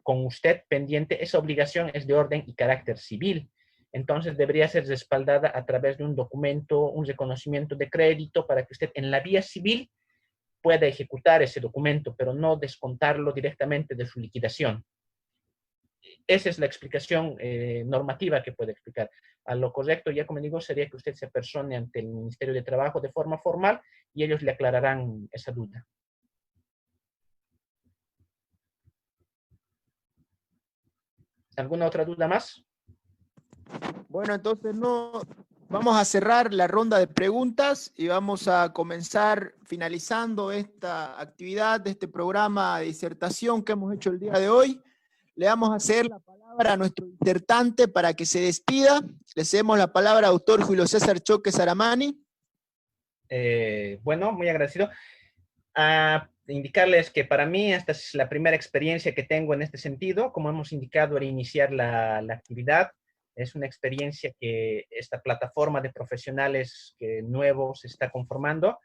[SPEAKER 2] con usted pendiente, esa obligación es de orden y carácter civil. Entonces debería ser respaldada a través de un documento, un reconocimiento de crédito para que usted en la vía civil pueda ejecutar ese documento, pero no descontarlo directamente de su liquidación. Esa es la explicación normativa que puede explicar. A lo correcto, ya como digo, sería que usted se apersone ante el Ministerio de Trabajo de forma formal y ellos le aclararán esa duda. ¿Alguna otra duda más?
[SPEAKER 1] Bueno, entonces vamos a cerrar la ronda de preguntas y vamos a comenzar finalizando esta actividad de este programa de disertación que hemos hecho el día de hoy. Le vamos a hacer la palabra a nuestro disertante para que se despida. Le cedemos la palabra al doctor Julio César Choque Saramani.
[SPEAKER 2] Bueno, muy agradecido. Indicarles que para mí esta es la primera experiencia que tengo en este sentido. Como hemos indicado al iniciar la actividad, es una experiencia que esta plataforma de profesionales nuevos se está conformando.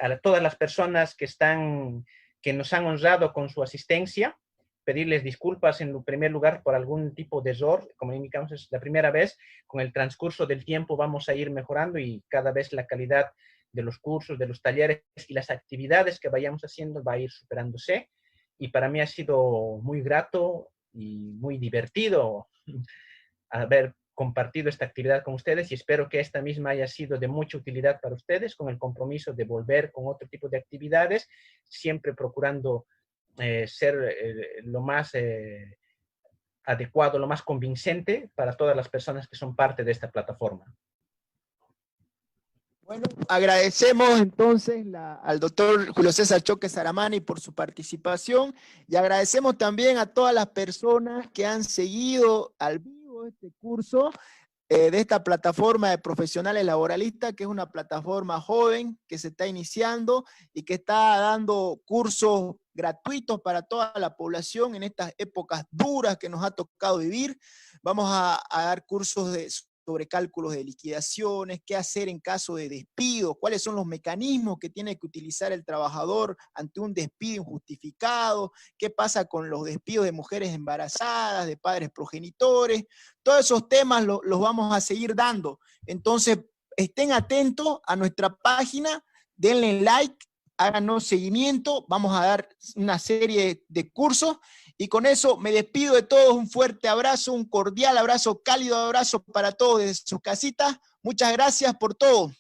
[SPEAKER 2] A todas las personas que nos han honrado con su asistencia, pedirles disculpas en primer lugar por algún tipo de error. Como indicamos, es la primera vez. Con el transcurso del tiempo vamos a ir mejorando y cada vez la calidad de los cursos, de los talleres y las actividades que vayamos haciendo va a ir superándose. Y para mí ha sido muy grato y muy divertido haber compartido esta actividad con ustedes y espero que esta misma haya sido de mucha utilidad para ustedes, con el compromiso de volver con otro tipo de actividades, siempre procurando ser lo más adecuado, lo más convincente para todas las personas que son parte de esta plataforma.
[SPEAKER 1] Bueno, agradecemos entonces al doctor Julio César Choque Saramani por su participación y agradecemos también a todas las personas que han seguido al vivo este curso de esta plataforma de profesionales laboralistas, que es una plataforma joven que se está iniciando y que está dando cursos gratuitos para toda la población en estas épocas duras que nos ha tocado vivir. Vamos a dar cursos sobre cálculos de liquidaciones, qué hacer en caso de despido, cuáles son los mecanismos que tiene que utilizar el trabajador ante un despido injustificado, qué pasa con los despidos de mujeres embarazadas, de padres progenitores. Todos esos temas los vamos a seguir dando. Entonces, estén atentos a nuestra página, denle like, háganos seguimiento, vamos a dar una serie de cursos, y con eso me despido de todos, un fuerte abrazo, un cordial abrazo, cálido abrazo para todos desde sus casitas. Muchas gracias por todo.